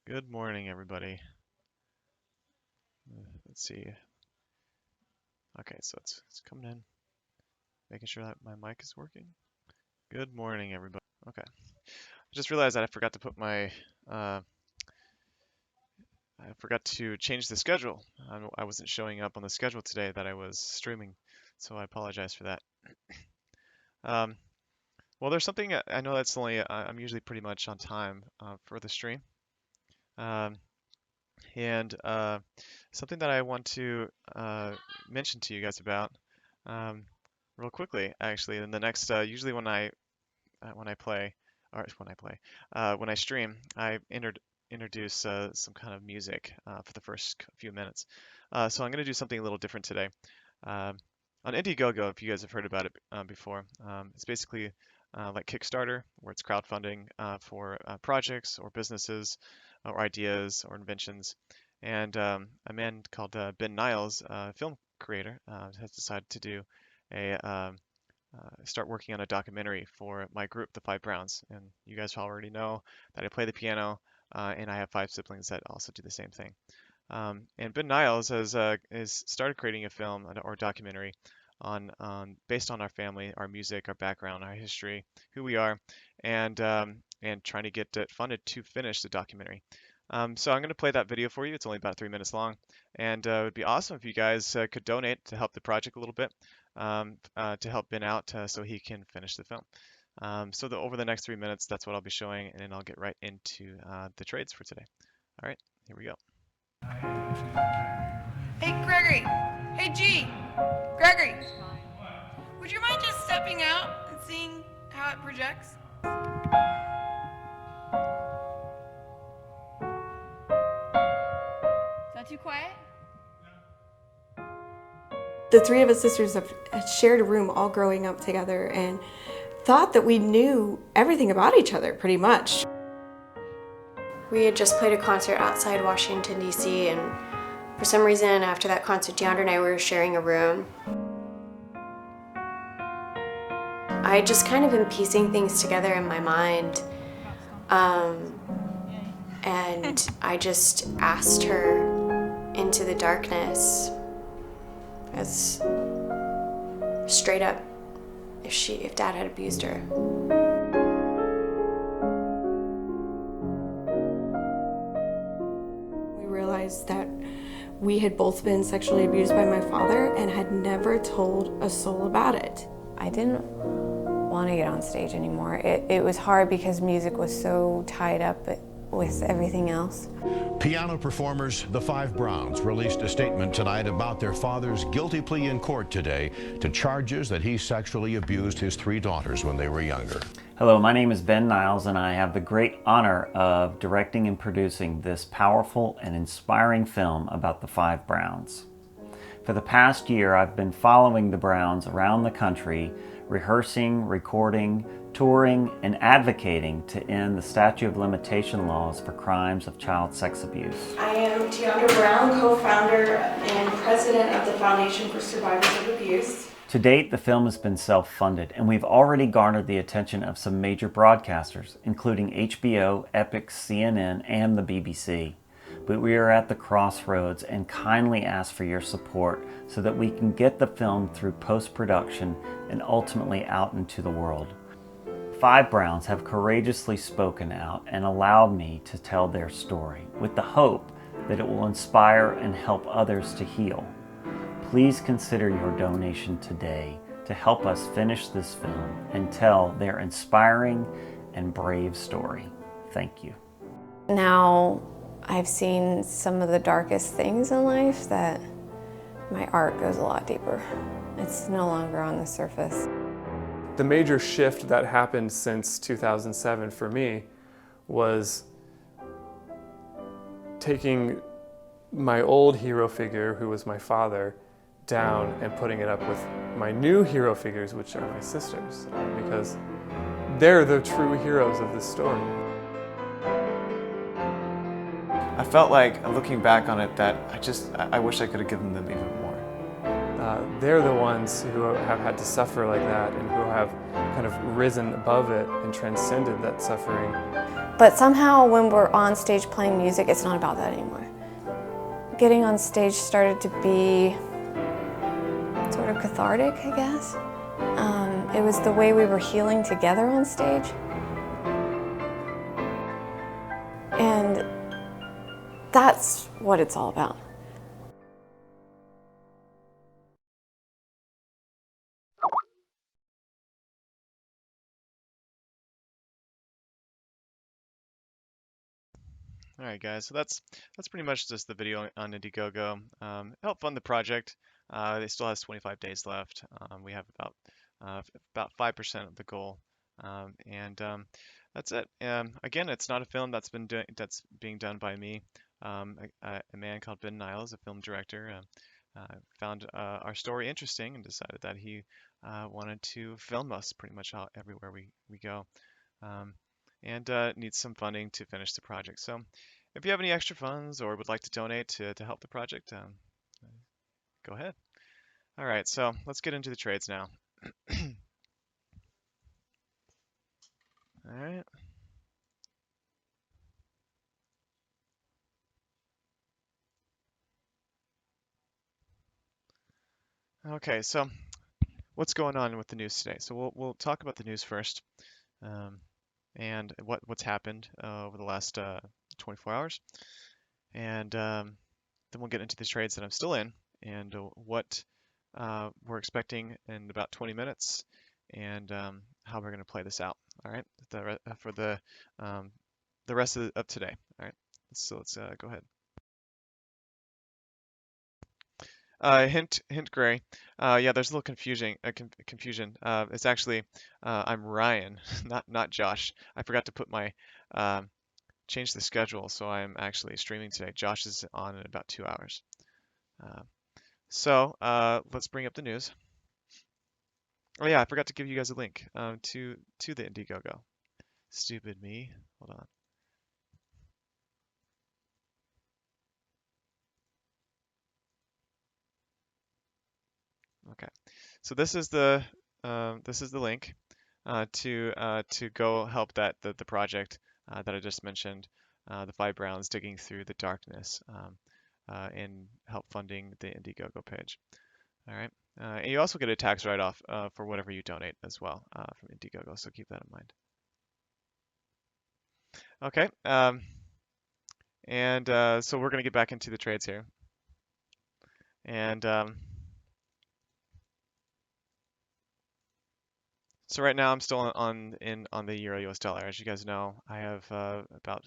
Good morning, everybody. Let's see. Okay, so it's coming in, making sure that my mic is working. Good morning, everybody. Okay, I just realized that I forgot to put I forgot to change the schedule. I wasn't showing up on the schedule today that I was streaming, so I apologize for that. Um, well, there's something I know that's only I'm usually pretty much on time for the stream. Um, and Something that I want to mention to you guys about um, real quickly, actually, in the next usually when I play or when I stream, I introduce some kind of music for the first few minutes. So I'm going to do something a little different today. Um, on Indiegogo, if you guys have heard about it before, it's basically like Kickstarter, where it's crowdfunding for projects or businesses or ideas or inventions. And a man called Ben Niles, a film creator, has decided to do start working on a documentary for my group, the Five Browns. And you guys already know that I play the piano, and I have five siblings that also do the same thing. And Ben Niles has started creating a film or documentary based on our family, our music, our background, our history, who we are, and trying to get it funded to finish the documentary. So I'm going to play that video for you. It's only about 3 minutes long, and it would be awesome if you guys could donate to help the project a little bit, to help Ben out so he can finish the film. Over the next 3 minutes, that's what I'll be showing, and then I'll get right into the trades for today. All right, here we go. Hey, Gregory. Hey, G. Gregory. Would you mind just stepping out and seeing how it projects? Is that too quiet? The three of us sisters have shared a room all growing up together and thought that we knew everything about each other pretty much. We had just played a concert outside Washington, D.C., and for some reason after that concert, DeAndre and I were sharing a room. I had just kind of been piecing things together in my mind, and I just asked her into the darkness as straight up if Dad had abused her. We realized that we had both been sexually abused by my father and had never told a soul about it. I didn't want to get on stage anymore. It was hard because music was so tied up with everything else. Piano performers the Five Browns released a statement tonight about their father's guilty plea in court today to charges that he sexually abused his three daughters when they were younger. Hello, my name is Ben Niles, and I have the great honor of directing and producing this powerful and inspiring film about the Five Browns. For the past year, I've been following the Browns around the country, rehearsing, recording, touring, and advocating to end the statute of limitation laws for crimes of child sex abuse. I am DeAndre Brown, co-founder and president of the Foundation for Survivors of Abuse. To date, the film has been self-funded, and we've already garnered the attention of some major broadcasters, including HBO, Epic, CNN, and the BBC. But we are at the crossroads and kindly ask for your support so that we can get the film through post-production and ultimately out into the world. Five Browns have courageously spoken out and allowed me to tell their story with the hope that it will inspire and help others to heal. Please consider your donation today to help us finish this film and tell their inspiring and brave story. Thank you. Now I've seen some of the darkest things in life that my art goes a lot deeper. It's no longer on the surface. The major shift that happened since 2007 for me was taking my old hero figure, who was my father, down and putting it up with my new hero figures, which are my sisters, because they're the true heroes of this story. I felt like, looking back on it, that I wish I could have given them even more. They're the ones who have had to suffer like that and who have kind of risen above it and transcended that suffering. But somehow when we're on stage playing music, it's not about that anymore. Getting on stage started to be sort of cathartic, I guess. It was the way we were healing together on stage. And that's what it's all about. All right, guys. So that's pretty much just the video on Indiegogo. Help fund the project. It still has 25 days left. We have about 5% of the goal, that's it. Again, it's not a film that's being done by me. A man called Ben Niles, a film director, found our story interesting and decided that he wanted to film us pretty much everywhere we go. And needs some funding to finish the project. So if you have any extra funds or would like to donate to help the project, go ahead. All right, so let's get into the trades now. All right. Okay, so what's going on with the news today? So we'll talk about the news first, and what's happened over the last 24 hours, and then we'll get into the trades that I'm still in and what we're expecting in about 20 minutes and how we're going to play this out. All right, for the rest of today. All right, so let's go ahead. Hint gray. Yeah, there's a little confusion. It's actually I'm Ryan, not Josh. I forgot to put my change the schedule, so I'm actually streaming today. Josh is on in about 2 hours. So let's bring up the news. Oh yeah, I forgot to give you guys a link to the Indiegogo. Stupid me. Hold on. Okay, so this is the link to go help the project that I just mentioned, the Five Browns digging through the darkness, and help funding the Indiegogo page. All right, and you also get a tax write-off for whatever you donate as well from Indiegogo, so keep that in mind. Okay, and so we're gonna get back into the trades here, and so right now I'm still on the Euro US dollar. As you guys know, I have about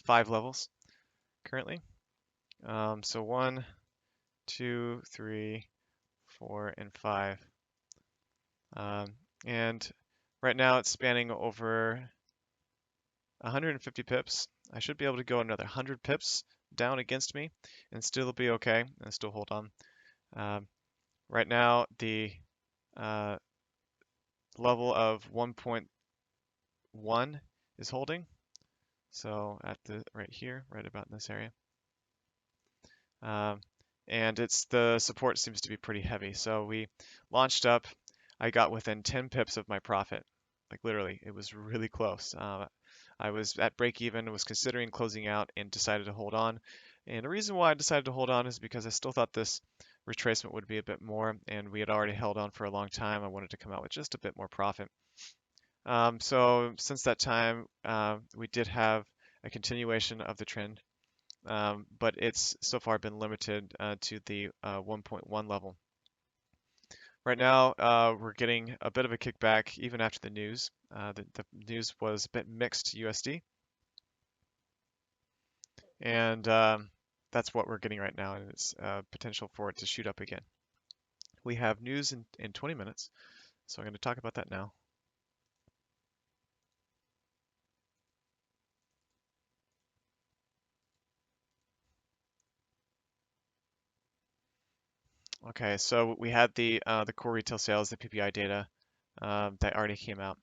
5 levels currently. So 1, 2, 3, 4, and 5. And right now it's spanning over 150 pips. I should be able to go another 100 pips down against me and still be okay and still hold on. Right now the level of 1.1 is holding. So at right here, right about in this area. And the support seems to be pretty heavy. So we launched up. I got within 10 pips of my profit. Like literally, it was really close. I was at break even, was considering closing out, and decided to hold on. And the reason why I decided to hold on is because I still thought this retracement would be a bit more, and we had already held on for a long time. I wanted to come out with just a bit more profit. So since that time, we did have a continuation of the trend, but it's so far been limited to the 1.1 level. Right now, we're getting a bit of a kickback even after the news. The news was a bit mixed USD, and that's what we're getting right now, and it's potential for it to shoot up again. We have news in 20 minutes, so I'm going to talk about that now. Okay, so we had the core retail sales, the PPI data that already came out.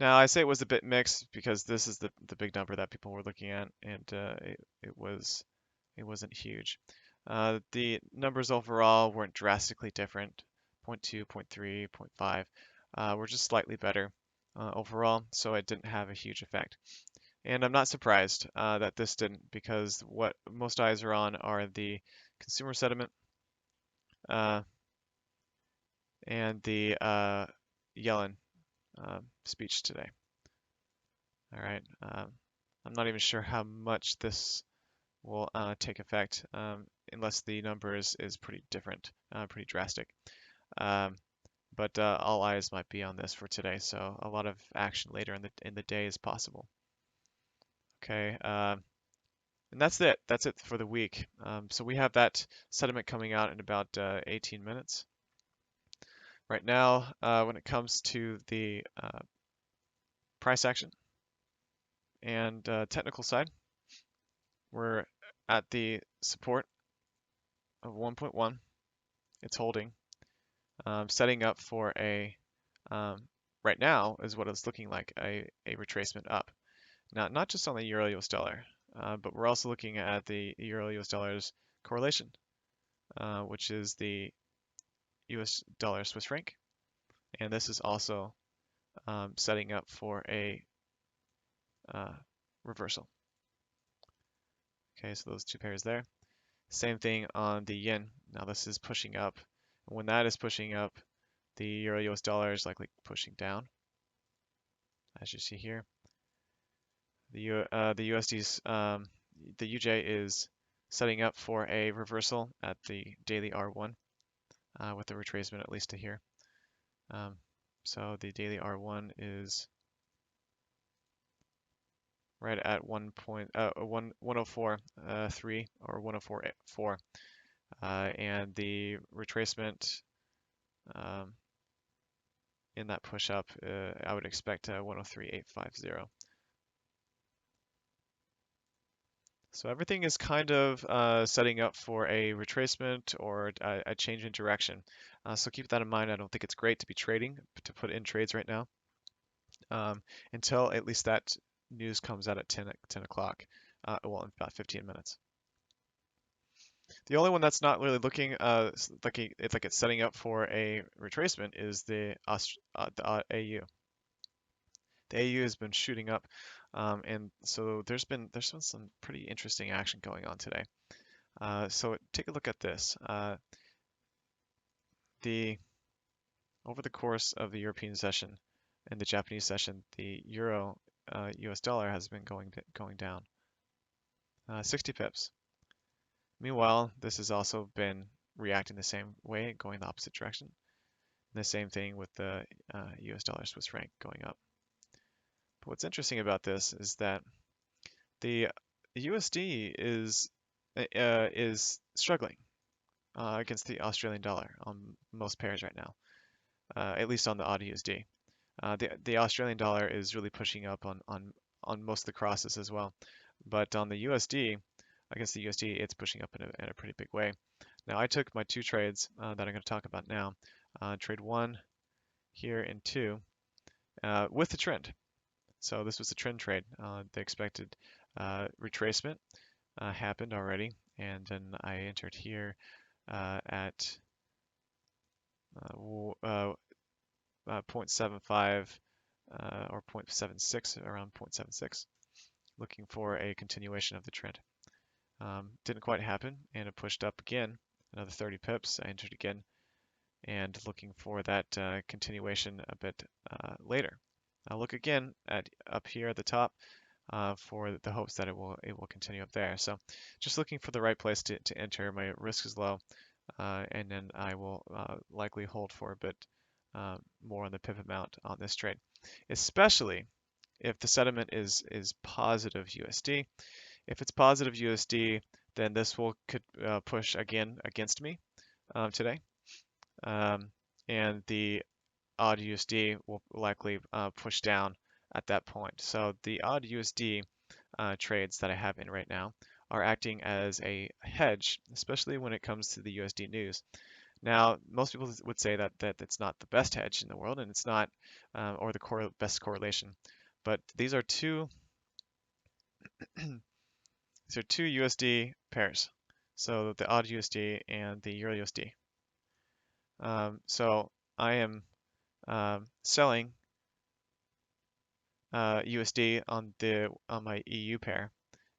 Now I say it was a bit mixed because this is the big number that people were looking at, and it wasn't huge. The numbers overall weren't drastically different. 0.2, 0.3, 0.5 were just slightly better. overall, so it didn't have a huge effect. And I'm not surprised that this didn't, because what most eyes are on are the consumer sentiment uh, and the Yellen speech today. All right. I'm not even sure how much this will take effect unless the number is pretty different, pretty drastic. Um, but all eyes might be on this for today, so a lot of action later in the day is possible. Okay, and that's it. That's it for the week. So we have that sentiment coming out in about 18 minutes. Right now, when it comes to the price action and technical side, we're at the support of 1.1. It's holding, setting up for a, right now is what it's looking like, a retracement up. Now, not just on the Euro US dollar, but we're also looking at the Euro US dollar's correlation, which is the US dollar Swiss franc. And this is also setting up for a reversal. Okay, so those two pairs there. Same thing on the yen. Now this is pushing up. When that is pushing up, the Euro US dollar is likely pushing down, as you see here. The USD's the UJ is setting up for a reversal at the daily R1 with a retracement at least to here. So the daily R1 is right at 104.3 or 104.4, and the retracement in that push up, I would expect 103.850. So everything is kind of setting up for a retracement or a change in direction. So keep that in mind. I don't think it's great to be trading, to put in trades right now, until at least that news comes out at 10 o'clock, well, in about 15 minutes. The only one that's not really looking like it's setting up for a retracement is the AU. The AU has been shooting up, and so there's been some pretty interesting action going on today. So take a look at this. Over the course of the European session and the Japanese session, the Euro US dollar has been going down 60 pips. Meanwhile, this has also been reacting the same way, going the opposite direction. And the same thing with the US dollar Swiss franc going up. But what's interesting about this is that the USD is struggling against the Australian dollar on most pairs right now, at least on the AUD USD. The Australian dollar is really pushing up on most of the crosses as well, but on the USD, against the USD, it's pushing up in a pretty big way. Now I took my two trades that I'm going to talk about now. Trade 1 here and 2 with the trend. So this was a trend trade. The expected retracement happened already, and then I entered here at 0.75 or 0.76, around 0.76, looking for a continuation of the trend. Didn't quite happen, and it pushed up again, another 30 pips. I entered again, and looking for that continuation a bit later. I'll look again at up here at the top for the hopes that it will continue up there. So just looking for the right place to enter. My risk is low, and then I will likely hold for a bit more on the pip amount on this trade, especially if the sentiment is positive USD. If it's positive USD, then this could push again against me today, and the AUD USD will likely push down at that point. So the AUD USD trades that I have in right now are acting as a hedge, especially when it comes to the USD news. Now, most people would say that it's not the best hedge in the world, and it's not, or the best correlation. But these are two these are two USD pairs. So the AUD USD and the Euro USD. So I am selling USD on my EU pair,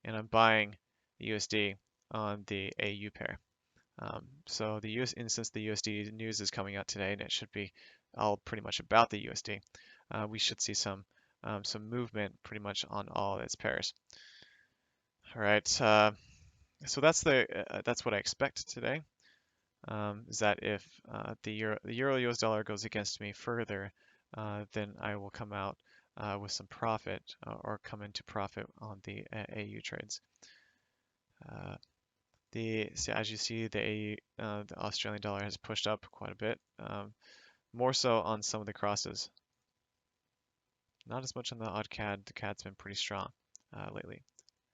and I'm buying USD on the AU pair. So the since the USD news is coming out today, and it should be all pretty much about the USD, we should see some movement pretty much on all its pairs. All right, so that's what I expect today. Is that if the euro US dollar goes against me further, then I will come out with some profit or come into profit on the AU trades. So as you see, the Australian dollar has pushed up quite a bit, more so on some of the crosses. Not as much on the odd CAD. The CAD's been pretty strong lately.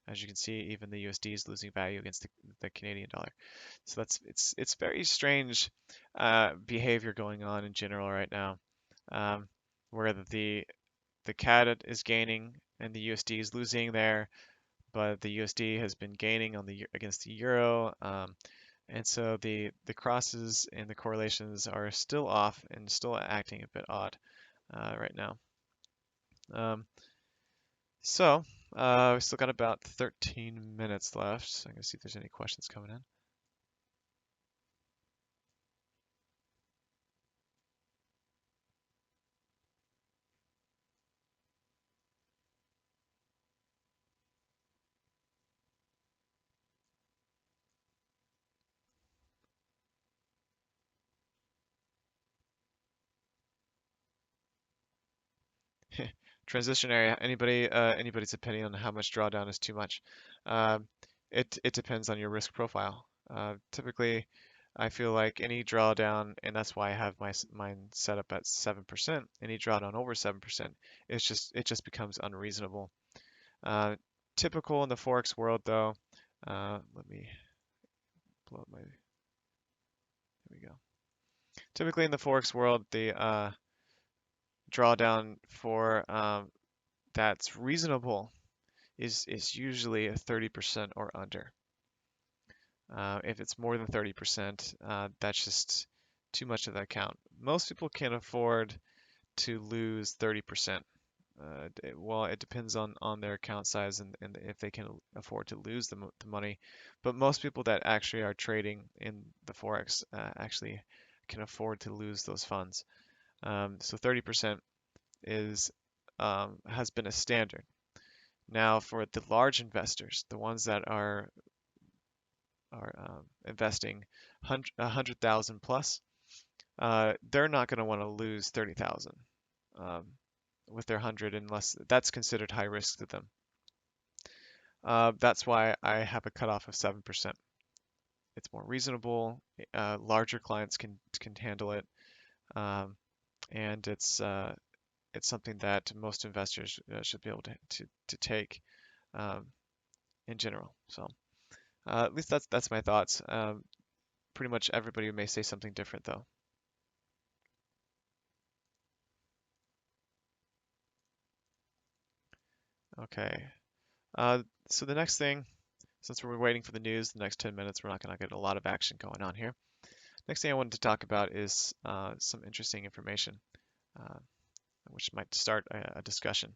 As you can see, even the USD is losing value against the Canadian dollar. So it's very strange behavior going on in general right now, where the CAD is gaining and the USD is losing there, but the USD has been gaining on against the euro, and so the crosses and the correlations are still off and still acting a bit odd right now. So we still got about 13 minutes left. So I'm gonna see if there's any questions coming in. Transition area. Anybody's opinion on how much drawdown is too much? Um, it depends on your risk profile. Typically, I feel like any drawdown, and that's why I have mine set up at 7%. Any drawdown over 7%, it just becomes unreasonable. Typical in the Forex world, though. Let me blow up my. There we go. Typically in the Forex world, the drawdown for that's reasonable is usually a 30% or under. If it's more than 30%, that's just too much of that count. Most people can afford to lose 30%. Well, it depends on their account size and if they can afford to lose the money. But most people that actually are trading in the Forex actually can afford to lose those funds. So 30% has been a standard. Now, for the large investors, the ones that are investing 100,000 plus, they're not going to want to lose 30,000 with their 100 unless that's considered high risk to them. That's why I have a cutoff of 7%. It's more reasonable. Larger clients can handle it, and it's something that most investors should be able to take in general. So at least that's my thoughts. Pretty much everybody may say something different though. Okay. So the next thing, since we're waiting for the news, the next 10 minutes, we're not going to get a lot of action going on here. Next thing I wanted to talk about is some interesting information, which might start a discussion.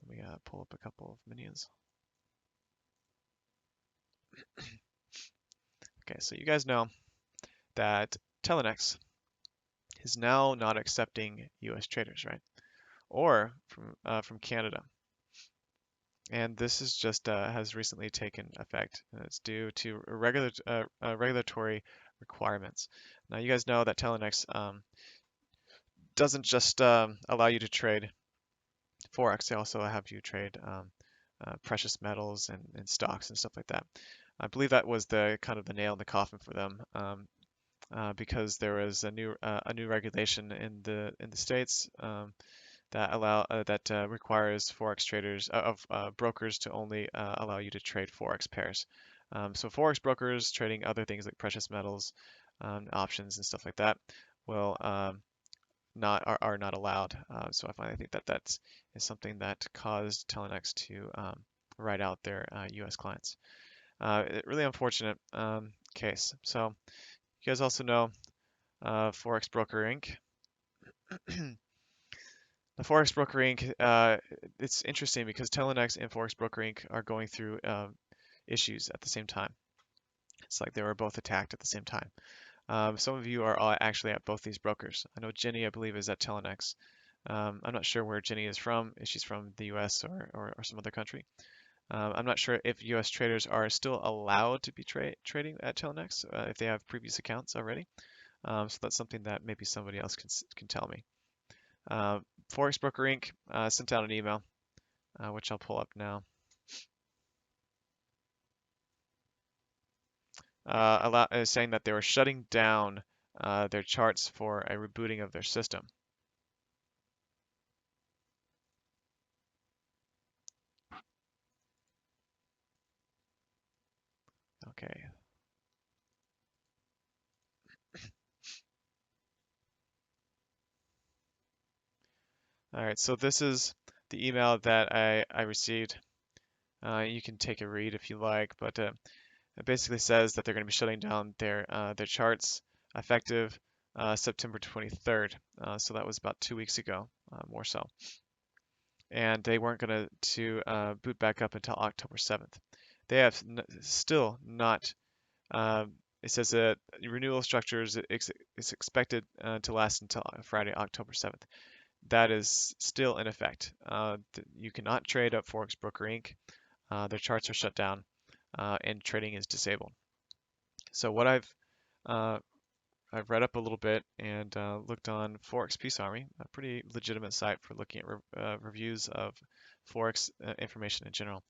Let me pull up a couple of minions. Okay, so you guys know that Telenex is now not accepting U.S. traders, right? Or from Canada. And this is just has recently taken effect. It's due to regulatory requirements. Now you guys know that Telenex doesn't just allow you to trade Forex. They also have you trade precious metals and stocks and stuff like that. I believe that was the kind of the nail in the coffin for them, because there was a new regulation in the States that requires Forex traders brokers to only allow you to trade Forex pairs. So Forex brokers trading other things like precious metals, options and stuff like that will are not allowed. So I finally think that is something that caused Telenex to write out their U.S. clients. Really unfortunate case. So you guys also know Forex Broker Inc. The Forex Broker Inc. It's interesting because Telenex and Forex Broker Inc. are going through issues at the same time. It's like they were both attacked at the same time. Some of you are actually at both these brokers. I know Jenny, I believe, is at Telenex. I'm not sure where Jenny is from, if she's from the US or some other country. I'm not sure if US traders are still allowed to be trading at Telenex if they have previous accounts already. So that's something that maybe somebody else can tell me. Forex Broker Inc. Sent out an email, which I'll pull up now. Saying that they were shutting down their charts for a rebooting of their system. Okay. All right, so this is the email that I received. You can take a read if you like, but it basically says that they're going to be shutting down their charts effective September 23rd. So that was about 2 weeks ago, more so. And they weren't going to boot back up until October 7th. They have still not. It says that renewal structures is expected to last until Friday, October 7th. That is still in effect. You cannot trade at Forex Broker Inc. Their charts are shut down and trading is disabled. So what I've read up a little bit and looked on Forex Peace Army, a pretty legitimate site for looking at reviews of Forex information in general.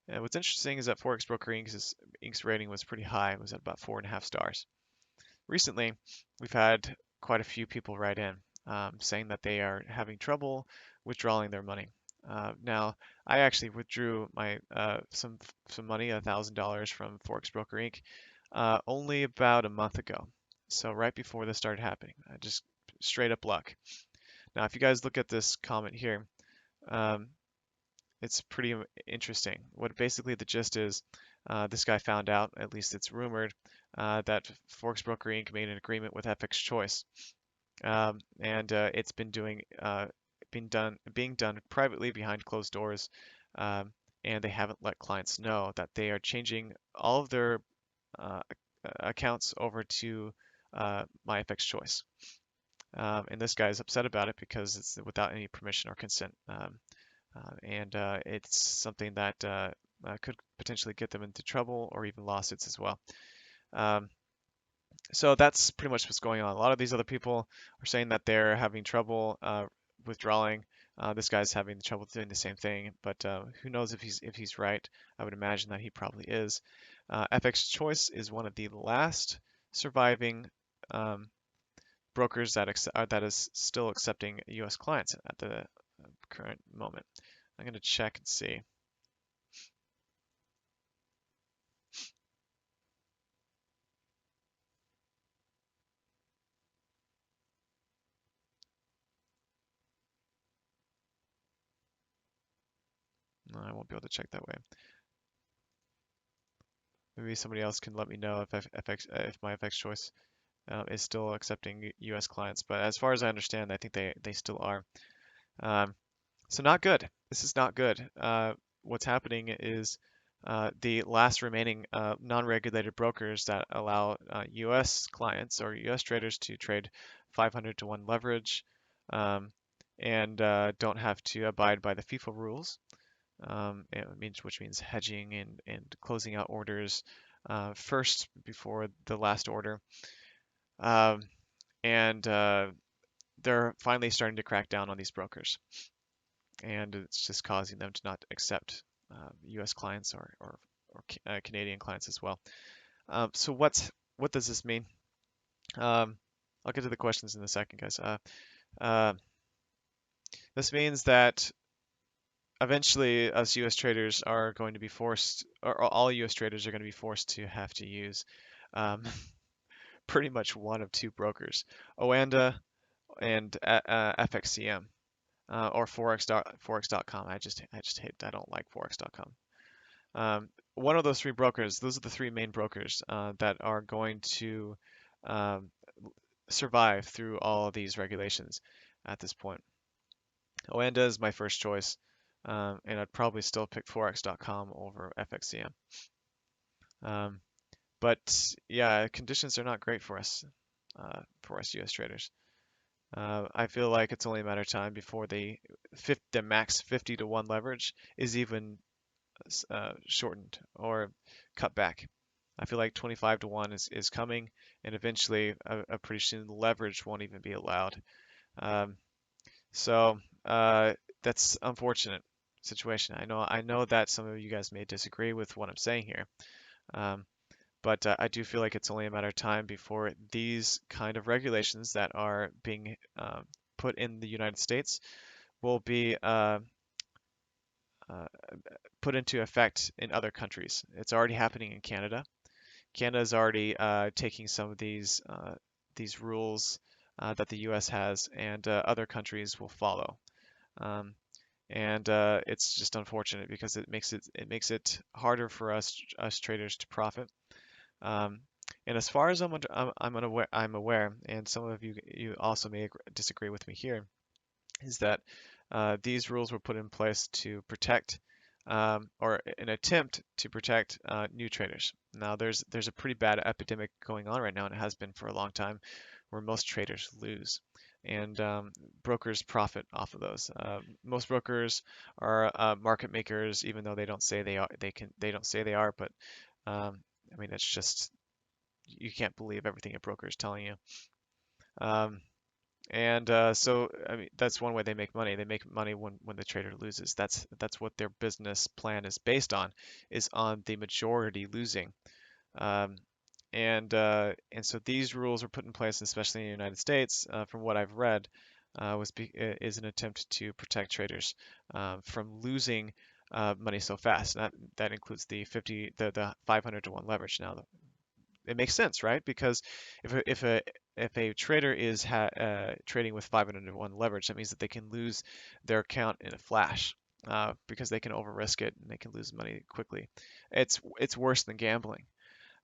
What's interesting is that Forex Broker Inc.'s rating was pretty high. It was at about 4.5 stars. Recently, we've had quite a few people write in saying that they are having trouble withdrawing their money. Now, I actually withdrew my some money, $1,000 from Forex Broker Inc. Only about a month ago. So right before this started happening, just straight up luck. Now, if you guys look at this comment here, it's pretty interesting. What basically the gist is, this guy found out, at least it's rumored, that Forex Broker Inc. made an agreement with FX Choice, and it's been being done privately behind closed doors, and they haven't let clients know that they are changing all of their accounts over to MyFX Choice. And this guy is upset about it because it's without any permission or consent. And it's something that could potentially get them into trouble or even lawsuits as well. So that's pretty much what's going on. A lot of these other people are saying that they're having trouble withdrawing. This guy's having trouble doing the same thing, but who knows if he's right? I would imagine that he probably is. FX Choice is one of the last surviving brokers that is still accepting U.S. clients at the current moment. I'm going to check and see. No, I won't be able to check that way. Maybe somebody else can let me know if my FX Choice is still accepting U.S. clients. But as far as I understand, I think they still are. So not good. This is not good. What's happening is the last remaining non-regulated brokers that allow U.S. clients or U.S. traders to trade 500 to 1 leverage and don't have to abide by the FIFA rules. Which means hedging and closing out orders first before the last order. And they're finally starting to crack down on these brokers. And it's just causing them to not accept U.S. clients or Canadian clients as well. So what does this mean? I'll get to the questions in a second, guys. This means that eventually us U.S. traders are going to be forced, or all U.S. traders are going to be forced to have to use pretty much one of two brokers, Oanda and FXCM. Or Forex.com. I don't like Forex.com. One of those three brokers, those are the three main brokers that are going to survive through all of these regulations at this point. Oanda is my first choice, and I'd probably still pick Forex.com over FXCM. But yeah, conditions are not great for us US traders. I feel like it's only a matter of time before the max 50 to 1 leverage is even shortened or cut back. I feel like 25 to 1 is coming, and eventually, pretty soon, leverage won't even be allowed. Um, so that's unfortunate situation. I know that some of you guys may disagree with what I'm saying here, um, but I do feel like it's only a matter of time before these kind of regulations that are being put in the United States will be uh, put into effect in other countries. It's already happening in Canada. Canada is already taking some of these rules that the U.S. has, and other countries will follow. Um, and it's just unfortunate because it makes it harder for us traders to profit. Um, and as far as I'm aware, and some of you also may disagree with me here, is that these rules were put in place to protect or an attempt to protect new traders. Now, there's a pretty bad epidemic going on right now, and it has been for a long time, where most traders lose, and brokers profit off of those. Most brokers are market makers, even though they don't say they are. They don't say they are, but um, I mean, it's just you can't believe everything a broker is telling you. Um, and so, I mean, that's one way they make money. They make money when the trader loses. That's what their business plan is on the majority losing. Um, and so these rules were put in place, especially in the United States, from what I've read, is an attempt to protect traders from losing money so fast. And that includes the 500 to 1 leverage. Now, it makes sense, right? Because if a trader is trading with 500 to 1 leverage, that means that they can lose their account in a flash because they can over risk it and they can lose money quickly. It's worse than gambling.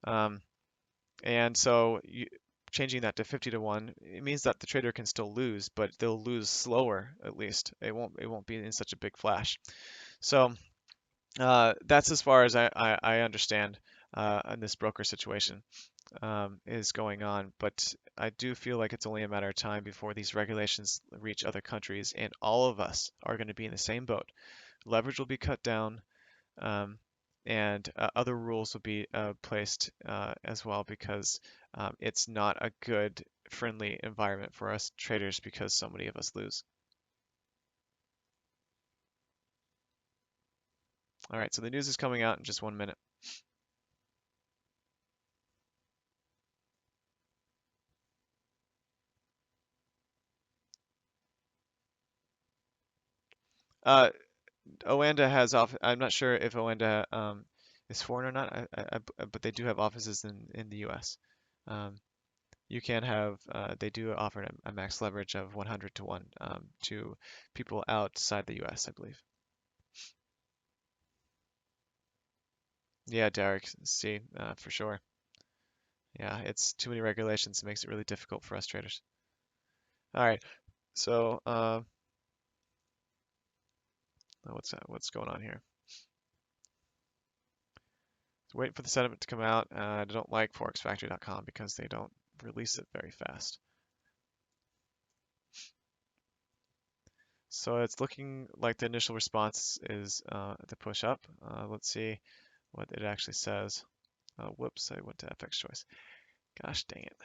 Um, and so changing that to 50 to 1, it means that the trader can still lose, but they'll lose slower at least. It won't be in such a big flash. So that's as far as I understand in this broker situation is going on. But I do feel like it's only a matter of time before these regulations reach other countries, and all of us are going to be in the same boat. Leverage will be cut down, um, and other rules will be placed as well because it's not a good, friendly environment for us traders because so many of us lose. All right, so the news is coming out in just 1 minute. Uh, Oanda has off. I'm not sure if Oanda is foreign or not, but they do have offices in the U.S. Um, you can have. They do offer a max leverage of 100 to 1 to people outside the U.S., I believe. Yeah, Derek. See, for sure. Yeah, it's too many regulations. It makes it really difficult for us traders. All right. So, what's going on here? Waiting for the sentiment to come out. I don't like forexfactory.com because they don't release it very fast. So it's looking like the initial response is the push up. Let's see what it actually says. Whoops, I went to FX choice. Gosh dang it.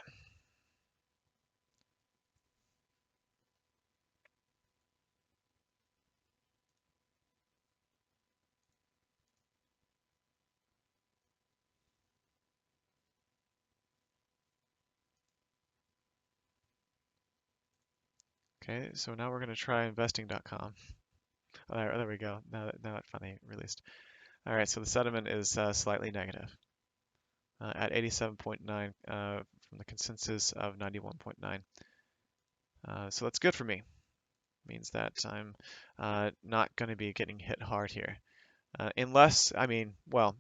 Okay, so now we're going to try investing.com. Oh, there we go. Now it finally released. All right, so the sentiment is slightly negative at 87.9 from the consensus of 91.9. So that's good for me. Means that I'm not going to be getting hit hard here. Unless, I mean, well,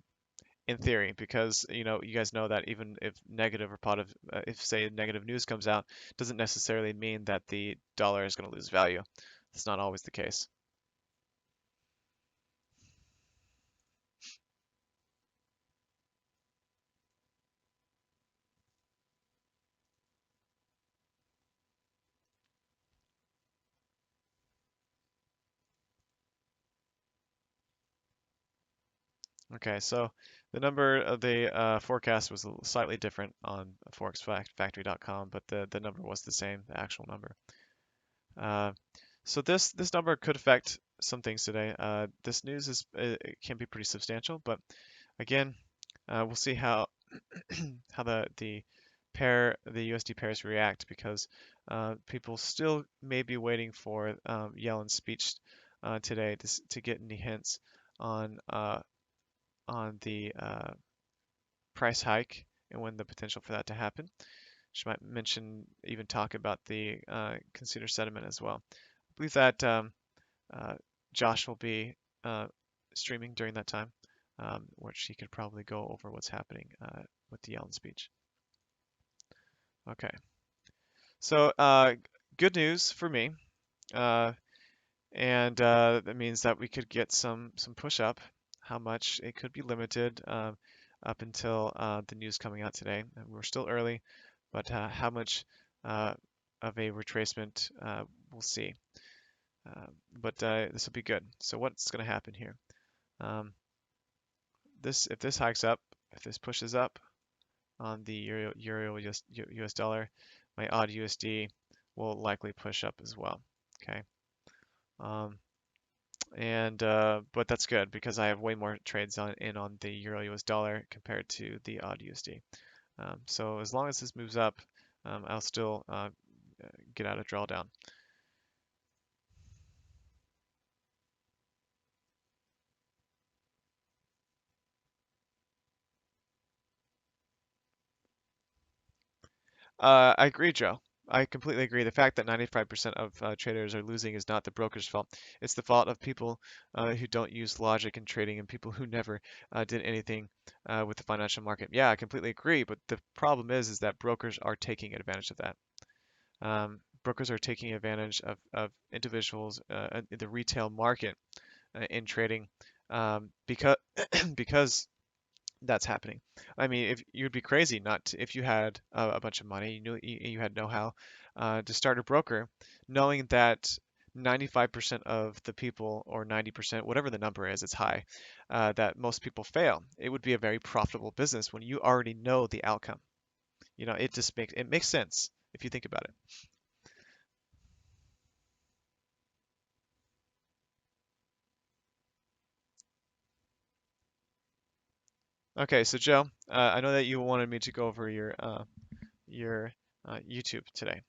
in theory, because you guys know that even if negative or positive, if say negative news comes out, doesn't necessarily mean that the dollar is going to lose value. It's not always the case. Okay, so the number of the forecast was slightly different on forexfactory.com, but the number was the same, the actual number. So this number could affect some things today. This news it can be pretty substantial, but again, we'll see how how the USD pairs react because people still may be waiting for Yellen's speech today to get any hints on the price hike and when the potential for that to happen. She might even talk about the consumer sentiment as well. I believe that Josh will be streaming during that time, where she could probably go over what's happening with the Yellen speech. Okay, so good news for me, and that means that we could get some push up. How much it could be limited up until the news coming out today. We're still early, but how much of a retracement we'll see. But this will be good. So what's going to happen here? If this hikes up, if this pushes up on the euro US dollar, my odd USD will likely push up as well. Okay. But that's good because I have way more trades on the euro US dollar compared to the odd USD. So as long as this moves up, I'll still get out of drawdown. I agree, Joe. I completely agree. The fact that 95% of traders are losing is not the broker's fault. It's the fault of people who don't use logic in trading and people who never did anything with the financial market. Yeah, I completely agree. But the problem is that brokers are taking advantage of that. Brokers are taking advantage of individuals in the retail market in trading because because that's happening. I mean, if you'd be crazy not to, if you had a bunch of money, you knew you had know-how to start a broker, knowing that 95% of the people, or 90%, whatever the number is, it's high, that most people fail. It would be a very profitable business when you already know the outcome. You know, it makes sense if you think about it. Okay, so Joe, I know that you wanted me to go over your YouTube today,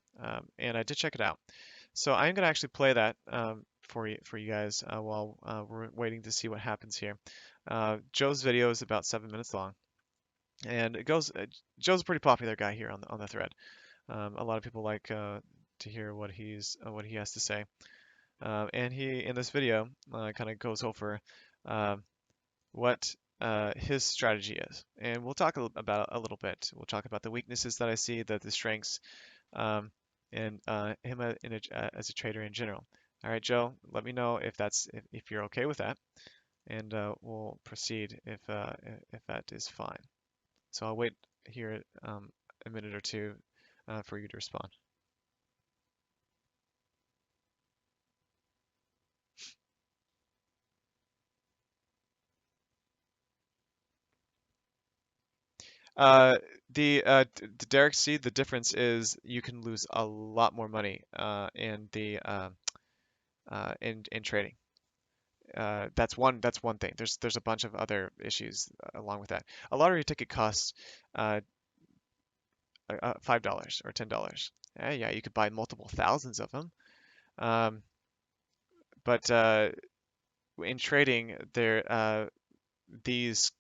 and I did check it out. So I'm gonna actually play that for you guys while we're waiting to see what happens here. Joe's video is about 7 minutes long, and it goes. Joe's a pretty popular guy here on the thread. A lot of people like to hear what he has to say, and he in this video kind of goes over uh, what his strategy is, and we'll talk about it a little bit. We'll talk about the weaknesses that I see, the strengths, um, and him as a trader in general. All right, Joe, let me know if you're okay with that, and we'll proceed if that is fine. So I'll wait here a minute or two for you to respond. Uh, the Derek seed, the difference is you can lose a lot more money in trading. That's one thing. There's a bunch of other issues along with that. A lottery ticket costs uh, $5 or $10. Yeah, you could buy multiple thousands of them. Um, but in trading, these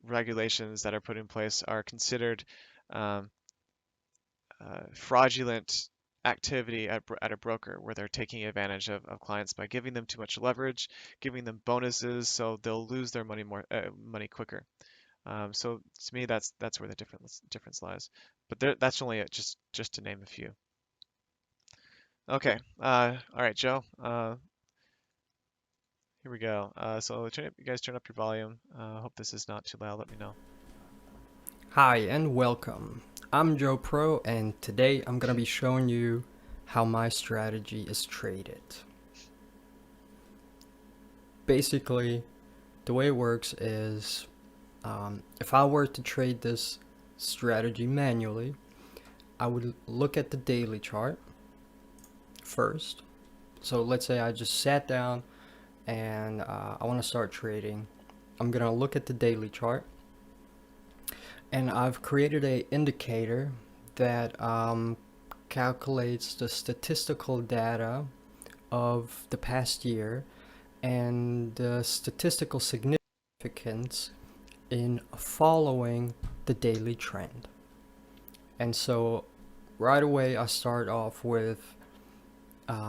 regulations that are put in place are considered um, fraudulent activity at a broker where they're taking advantage of clients by giving them too much leverage, giving them bonuses so they'll lose their money quicker. So to me, that's where the difference lies. But that's only just to name a few. Okay. All right, Joe. Here we go. So you guys turn up your volume. Hope this is not too loud. Let me know. Hi and welcome. I'm Joe Pro, and today I'm gonna be showing you how my strategy is traded. Basically, the way it works is if I were to trade this strategy manually, I would look at the daily chart first. So let's say I just sat down and I want to start trading. I'm gonna look at the daily chart, and I've created a indicator that calculates the statistical data of the past year and the statistical significance in following the daily trend. And so right away I start off with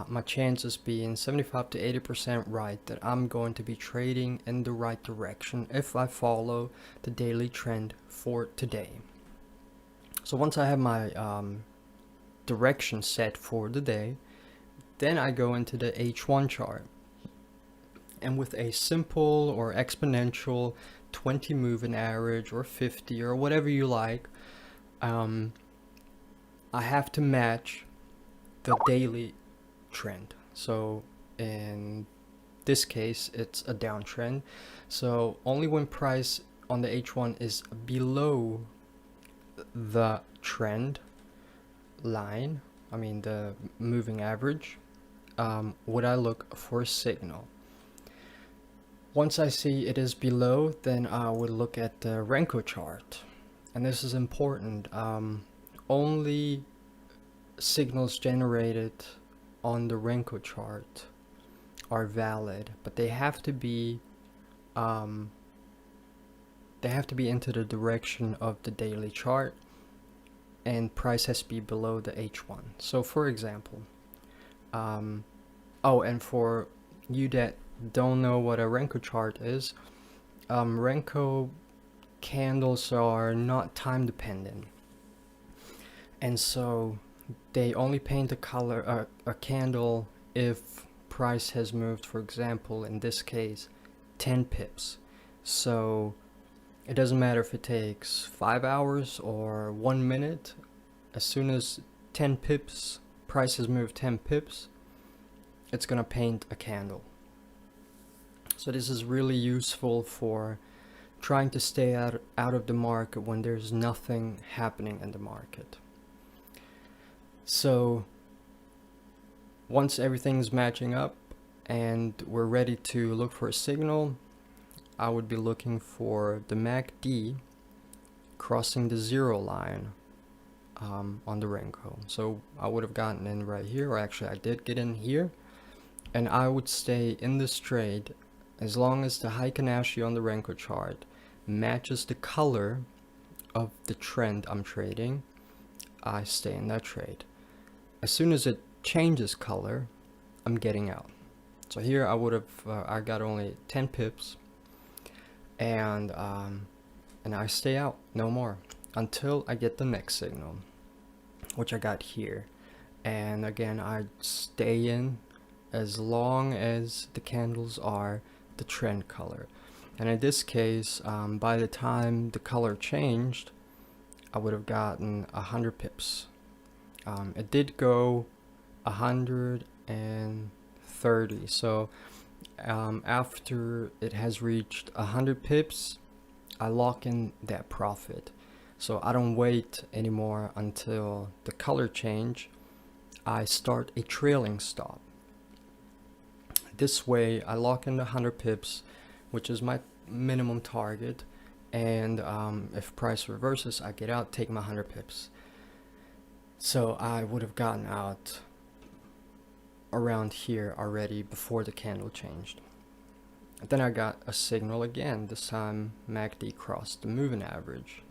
my chances being 75 to 80% right that I'm going to be trading in the right direction if I follow the daily trend for today. So once I have my direction set for the day, then I go into the H1 chart. And with a simple or exponential 20 moving average or 50 or whatever you like, I have to match the daily trend. So in this case it's a downtrend, so only when price on the H1 is below the trend line, I mean the moving average, would I look for a signal. Once I see it is below, then I would look at the Renko chart, and this is important. Only signals generated on the Renko chart are valid, but they have to be into the direction of the daily chart, and price has to be below the H1. So for example, oh, and for you that don't know what a Renko chart is, Renko candles are not time dependent, and so they only paint a color, a candle, if price has moved, for example, in this case, 10 pips. So it doesn't matter if it takes 5 hours or 1 minute. As soon as 10 pips, price has moved 10 pips, it's gonna paint a candle. So this is really useful for trying to stay out of the market when there's nothing happening in the market. So once everything's matching up and we're ready to look for a signal, I would be looking for the MACD crossing the 0 line on the Renko. So I would have gotten in right here, or actually I did get in here, and I would stay in this trade as long as the Heikin Ashi on the Renko chart matches the color of the trend I'm trading. I stay in that trade. As soon as it changes color, I'm getting out. So here I would have I got only 10 pips, and I stay out no more until I get the next signal, which I got here. And again, I stay in as long as the candles are the trend color. And in this case, by the time the color changed, I would have gotten 100 pips. It did go 130, so after it has reached 100 pips, I lock in that profit. So I don't wait anymore until the color change. I start a trailing stop. This way I lock in the 100 pips, which is my minimum target, and if price reverses, I get out, take my 100 pips. So I would have gotten out around here already before the candle changed. Then I got a signal again, this time MACD crossed the moving average,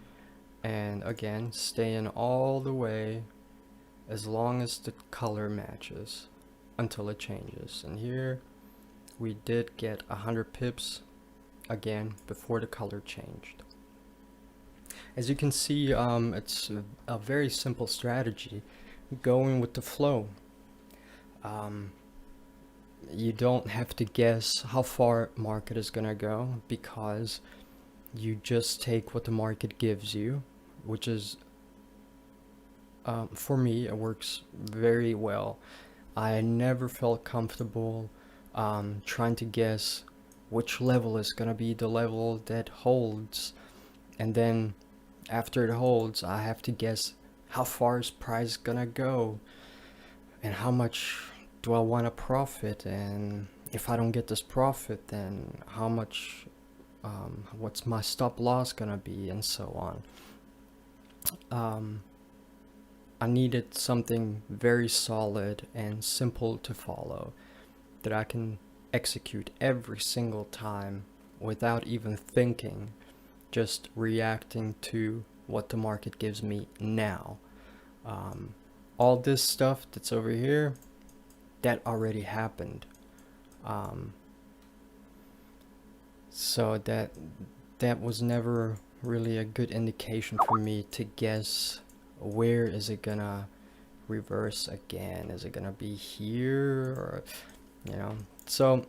and again staying all the way as long as the color matches until it changes. And here we did get 100 pips again before the color changed. As you can see, it's a very simple strategy, going with the flow. Um, you don't have to guess how far market is gonna go, because you just take what the market gives you, which is, for me, it works very well. I never felt comfortable trying to guess which level is gonna be the level that holds, and then after it holds, I have to guess how far is price gonna go, and how much do I want to profit, and if I don't get this profit, then how much, what's my stop loss gonna be, and so on. I needed something very solid and simple to follow that I can execute every single time without even thinking, just reacting to what the market gives me now. All this stuff that's over here, that already happened. So that was never really a good indication for me to guess where is it gonna reverse again. Is it gonna be here, or so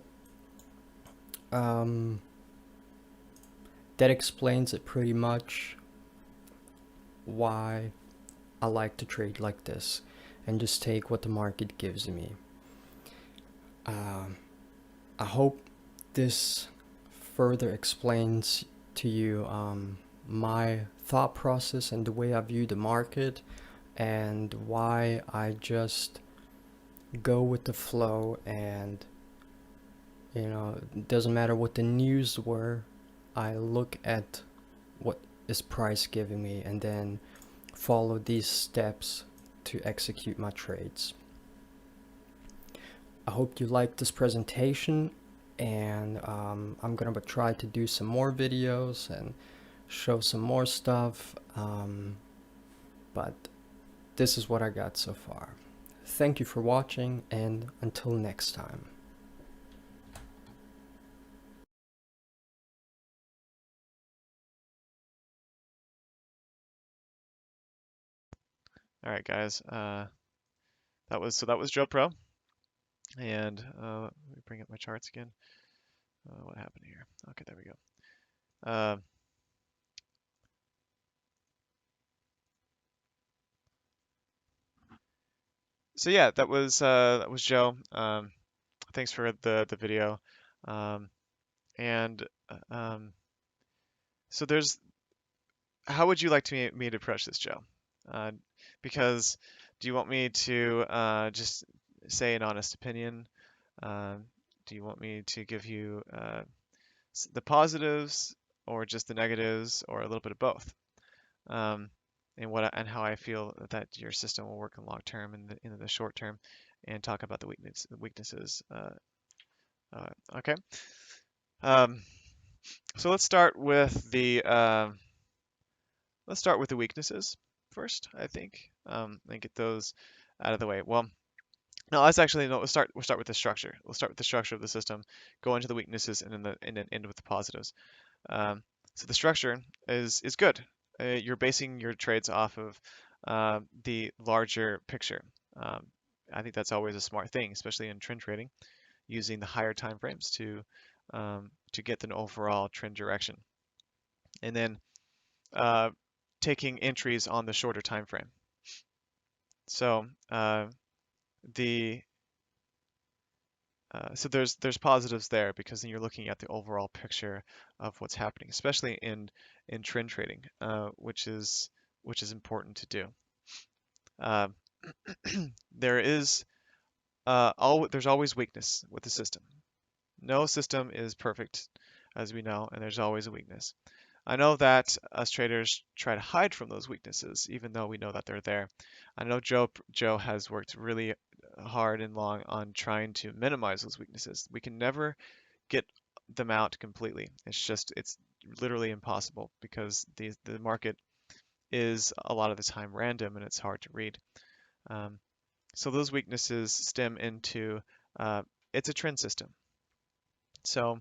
that explains it pretty much, why I like to trade like this and just take what the market gives me. I hope this further explains to you my thought process and the way I view the market, and why I just go with the flow, and it doesn't matter what the news were, I look at what is price giving me and then follow these steps to execute my trades. I hope you liked this presentation, and I'm gonna try to do some more videos and show some more stuff, but this is what I got so far. Thank you for watching, and until next time. All right, guys. That was Joe Pro, and let me bring up my charts again. What happened here? Okay, there we go. So yeah, that was Joe. Thanks for the video. And so how would you like me to approach this, Joe? Because do you want me to just say an honest opinion? Do you want me to give you the positives, or just the negatives, or a little bit of both? And how I feel that your system will work in long term and in the short term, and talk about the weaknesses. Okay. Um, so let's start with the weaknesses first, I think, and get those out of the way. Well, no, we'll start with the structure. We'll start with the structure of the system, go into the weaknesses, and then end with the positives. So the structure is good. You're basing your trades off of the larger picture. I think that's always a smart thing, especially in trend trading, using the higher time frames to get an overall trend direction, and then taking entries on the shorter time frame. So so there's positives there, because then you're looking at the overall picture of what's happening, especially in trend trading, which is important to do. There's always weakness with the system. No system is perfect, as we know, and there's always a weakness. I know that us traders try to hide from those weaknesses, even though we know that they're there. I know Joe has worked really hard and long on trying to minimize those weaknesses. We can never get them out completely. It's literally impossible, because the market is a lot of the time random, and it's hard to read. So those weaknesses stem into it's a trend system. So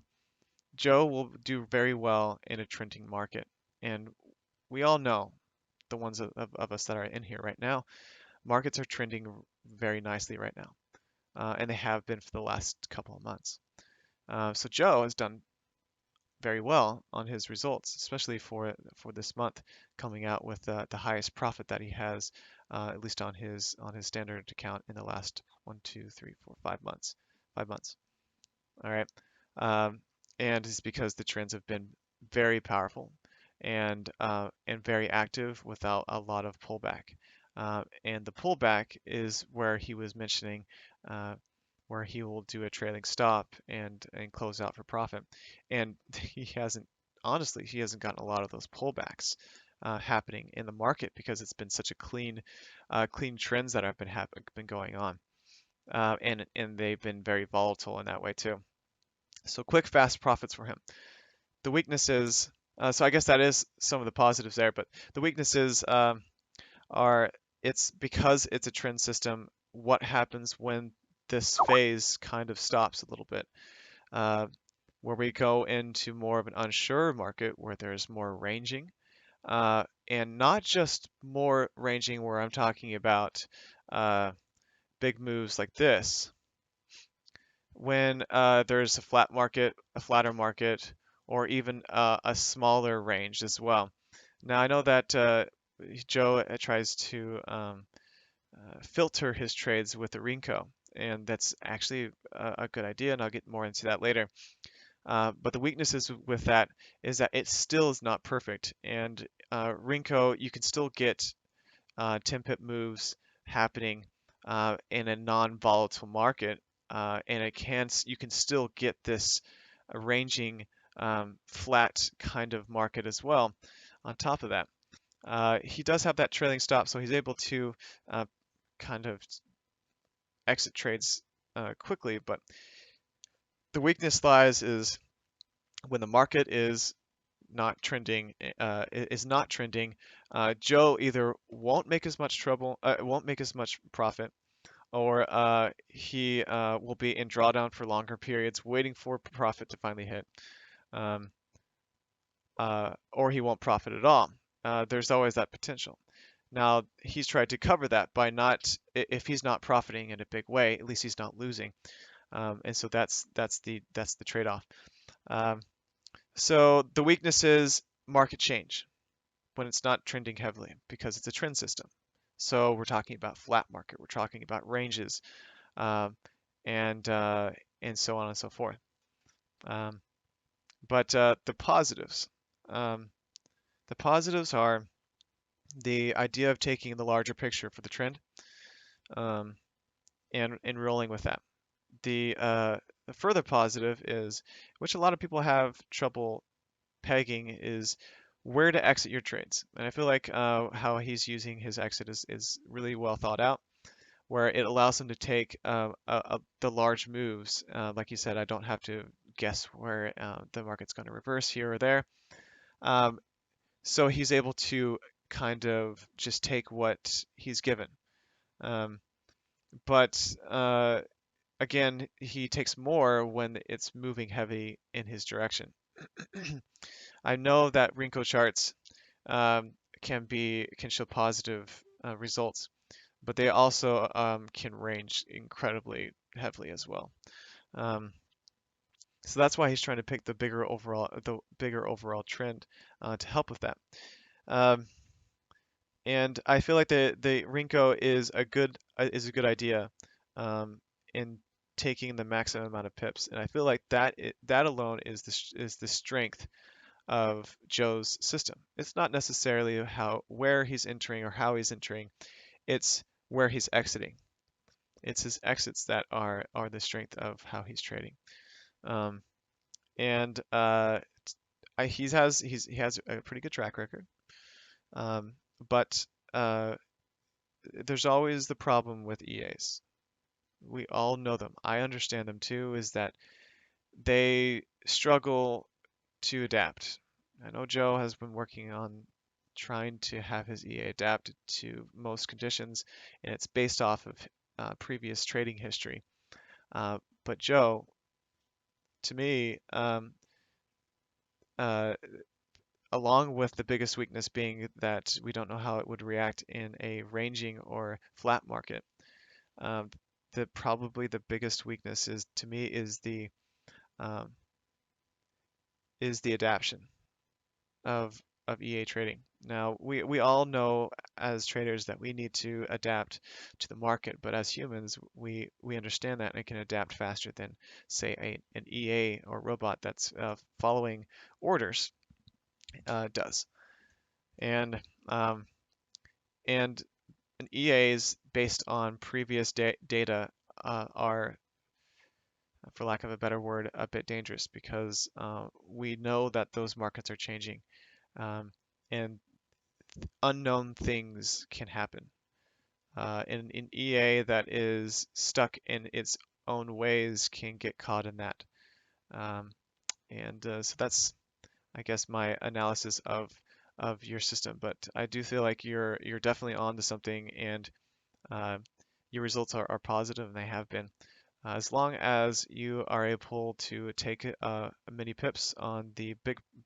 Joe will do very well in a trending market, and we all know, the ones of us that are in here right now, markets are trending very nicely right now. and they have been for the last couple of months. So Joe has done very well on his results, especially for this month, coming out with the highest profit that he has, at least on his standard account in the last 5 months. 5 months. All right, and it's because the trends have been very powerful and very active without a lot of pullback. And the pullback is where he was mentioning where he will do a trailing stop and close out for profit. And he hasn't, honestly, he hasn't gotten a lot of those pullbacks happening in the market because it's been such a clean trends that have been going on, and they've been very volatile in that way too. So quick, fast profits for him. The weaknesses. So I guess that is some of the positives there, but the weaknesses are it's because it's a trend system. What happens when this phase kind of stops a little bit, where we go into more of an unsure market where there's more ranging, and not just more ranging where I'm talking about big moves like this. When there's a flatter market, or even a smaller range as well. Now I know that Joe tries to filter his trades with the Renko, and that's actually a good idea, and I'll get more into that later. But the weaknesses with that is that it still is not perfect, and Renko, you can still get 10 pip moves happening in a non-volatile market, and you can still get this ranging flat kind of market as well. On top of that, he does have that trailing stop, so he's able to kind of exit trades quickly. But the weakness lies is when the market is not trending, Joe either won't make as much profit, or he will be in drawdown for longer periods, waiting for profit to finally hit, or he won't profit at all. There's always that potential. Now, he's tried to cover that by if he's not profiting in a big way, at least he's not losing. And so that's the trade-off. So the weakness is market change when it's not trending heavily because it's a trend system. So we're talking about flat market, we're talking about ranges, and so on and so forth. But the positives are the idea of taking the larger picture for the trend, and rolling with that. The further positive is, which a lot of people have trouble pegging, is where to exit your trades. And I feel like how he's using his exit is really well thought out, where it allows him to take the large moves. Like you said, I don't have to guess where the market's going to reverse here or there. So he's able to kind of just take what he's given. But again, he takes more when it's moving heavy in his direction. I know that Renko charts can show positive results, but they also can range incredibly heavily as well. So that's why he's trying to pick the bigger overall trend to help with that. And I feel like the Renko is a good idea in taking the maximum amount of pips, and I feel like that alone is the strength of Joe's system. It's not necessarily where he's entering or how he's entering, it's where he's exiting. It's his exits that are the strength of how he's trading. And he has a pretty good track record. But there's always the problem with EAs. We all know them. I understand them too, is that they struggle to adapt. I know Joe has been working on trying to have his EA adapted to most conditions, and it's based off of previous trading history. But Joe, to me, along with the biggest weakness being that we don't know how it would react in a ranging or flat market, probably the biggest weakness is to me um, is the adaption of EA trading. Now, we all know as traders that we need to adapt to the market, but as humans, we understand that and can adapt faster than, say, an EA or robot that's following orders does. And um, and an EAs based on previous data are, for lack of a better word, a bit dangerous because we know that those markets are changing. And unknown things can happen. In EA that is stuck in its own ways can get caught in that. Um, and so that's, I guess, my analysis of your system. But I do feel like you're definitely on to something, and uh, your results are positive, and they have been. As long as you are able to take many pips on the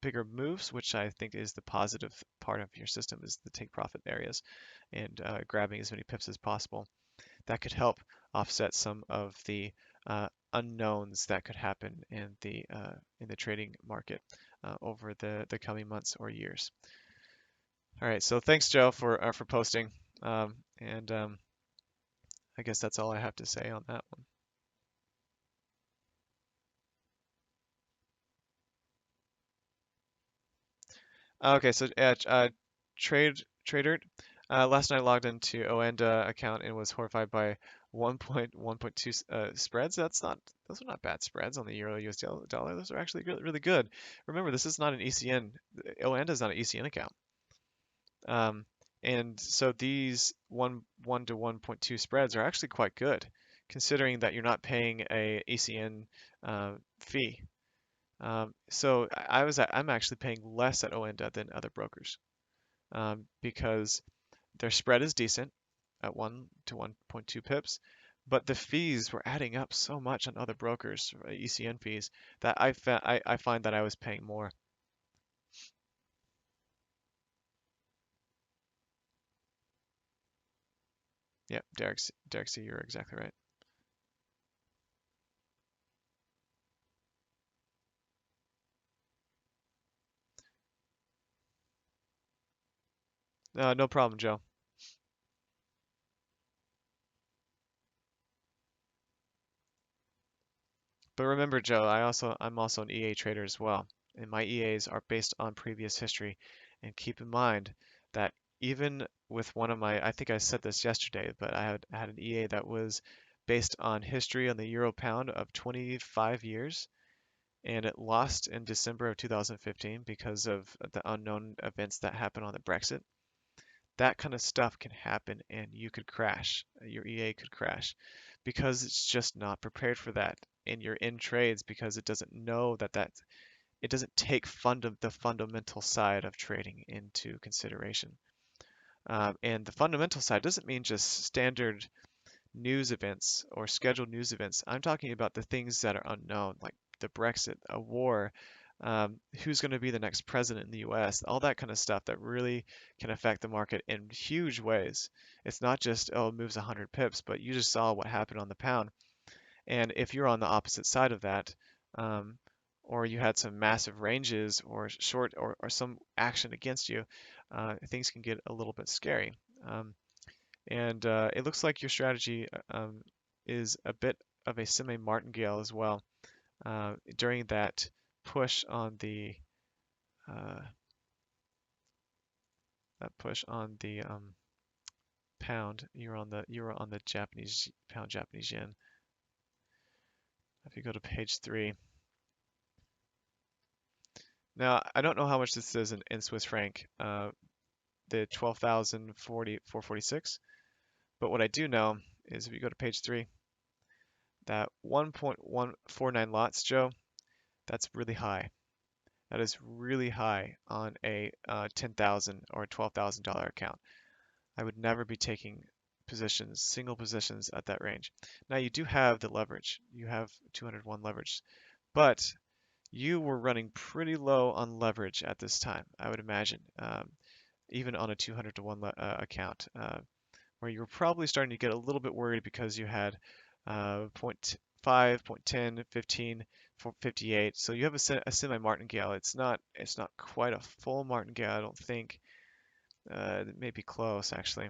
bigger moves, which I think is the positive part of your system, is the take profit areas, and grabbing as many pips as possible. That could help offset some of the unknowns that could happen in the trading market over the coming months or years. All right, so thanks, Joe, for posting, and I guess that's all I have to say on that one. Okay, so Trader, last night I logged into Oanda account and was horrified by 1.1.2 spreads. Those are not bad spreads on the Euro USD dollar. Those are actually really good. Remember, this is not an ECN. Oanda is not an ECN account. Um, and so these 1 to 1.2 spreads are actually quite good, considering that you're not paying a ECN fee. So I'm actually paying less at Oanda than other brokers because their spread is decent at 1 to 1.2 pips, but the fees were adding up so much on other brokers, ECN fees, that I find that I was paying more. Yeah, Derek C, you're exactly right. No problem, Joe. But remember, Joe, I'm also an EA trader as well, and my EAs are based on previous history. And keep in mind that even with one of my, I think I said this yesterday, but I had an EA that was based on history on the euro pound of 25 years, and it lost in December of 2015 because of the unknown events that happened on the Brexit. That kind of stuff can happen, and you could crash. Your EA could crash because it's just not prepared for that. And you're in trades because it doesn't know that it doesn't take the fundamental side of trading into consideration. And the fundamental side doesn't mean just standard news events or scheduled news events. I'm talking about the things that are unknown, like the Brexit, a war, who's going to be the next president in the US, all that kind of stuff that really can affect the market in huge ways. It's not just, oh, it moves 100 pips, but you just saw what happened on the pound. And if you're on the opposite side of that, um, or you had some massive ranges or short or some action against you, things can get a little bit scary. And it looks like your strategy is a bit of a semi-martingale as well. During that push on the uh, pound, you were on the Japanese pound, Japanese yen. If you go to page 3. Now, I don't know how much this is in Swiss franc, the 12,446. But what I do know is if you go to page 3, that 1.149 lots, Joe, that's really high. That is really high on a $10,000 or $12,000 account. I would never be taking positions, single positions at that range. Now you do have the leverage. You have 201 leverage, but you were running pretty low on leverage at this time, I would imagine, even on a 200 to 1 account, where you were probably starting to get a little bit worried because you had 0.5, 0.10, 15, 58. So you have a semi-martingale. It's not quite a full martingale, I don't think. It may be close actually.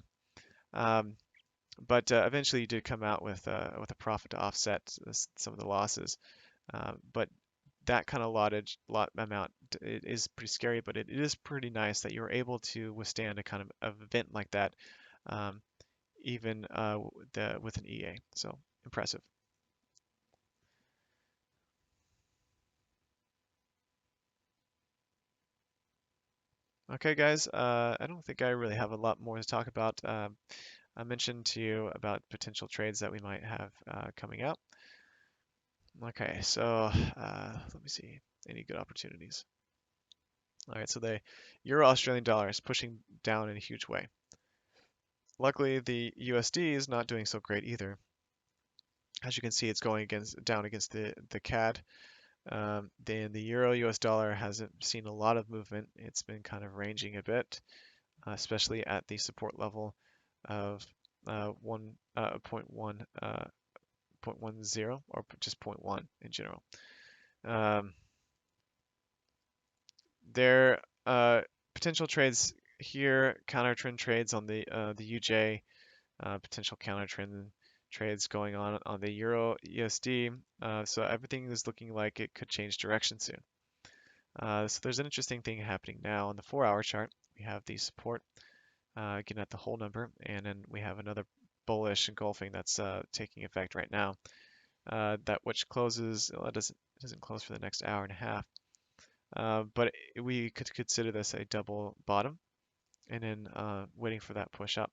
But eventually you did come out with a profit to offset some of the losses. But that kind of lot amount, it is pretty scary, but it is pretty nice that you're able to withstand a kind of event like that, um, even with an EA. So impressive. Okay, guys, I don't think I really have a lot more to talk about. I mentioned to you about potential trades that we might have coming out. Okay, so let me see. Any good opportunities? All right, so the Euro Australian dollar is pushing down in a huge way. Luckily, the USD is not doing so great either. As you can see, it's going down against the CAD. Then the Euro US dollar hasn't seen a lot of movement. It's been kind of ranging a bit, especially at the support level of 0.10 or just 0.1 in general. There potential trades here, counter trend trades on the UJ, potential counter trend trades going on the Euro USD. So everything is looking like it could change direction soon. So there's an interesting thing happening now on the 4-hour chart. We have the support again at the whole number, and then we have another bullish engulfing that's taking effect right now. That which closes, well, it doesn't close for the next hour and a half. But we could consider this a double bottom, and then waiting for that push up.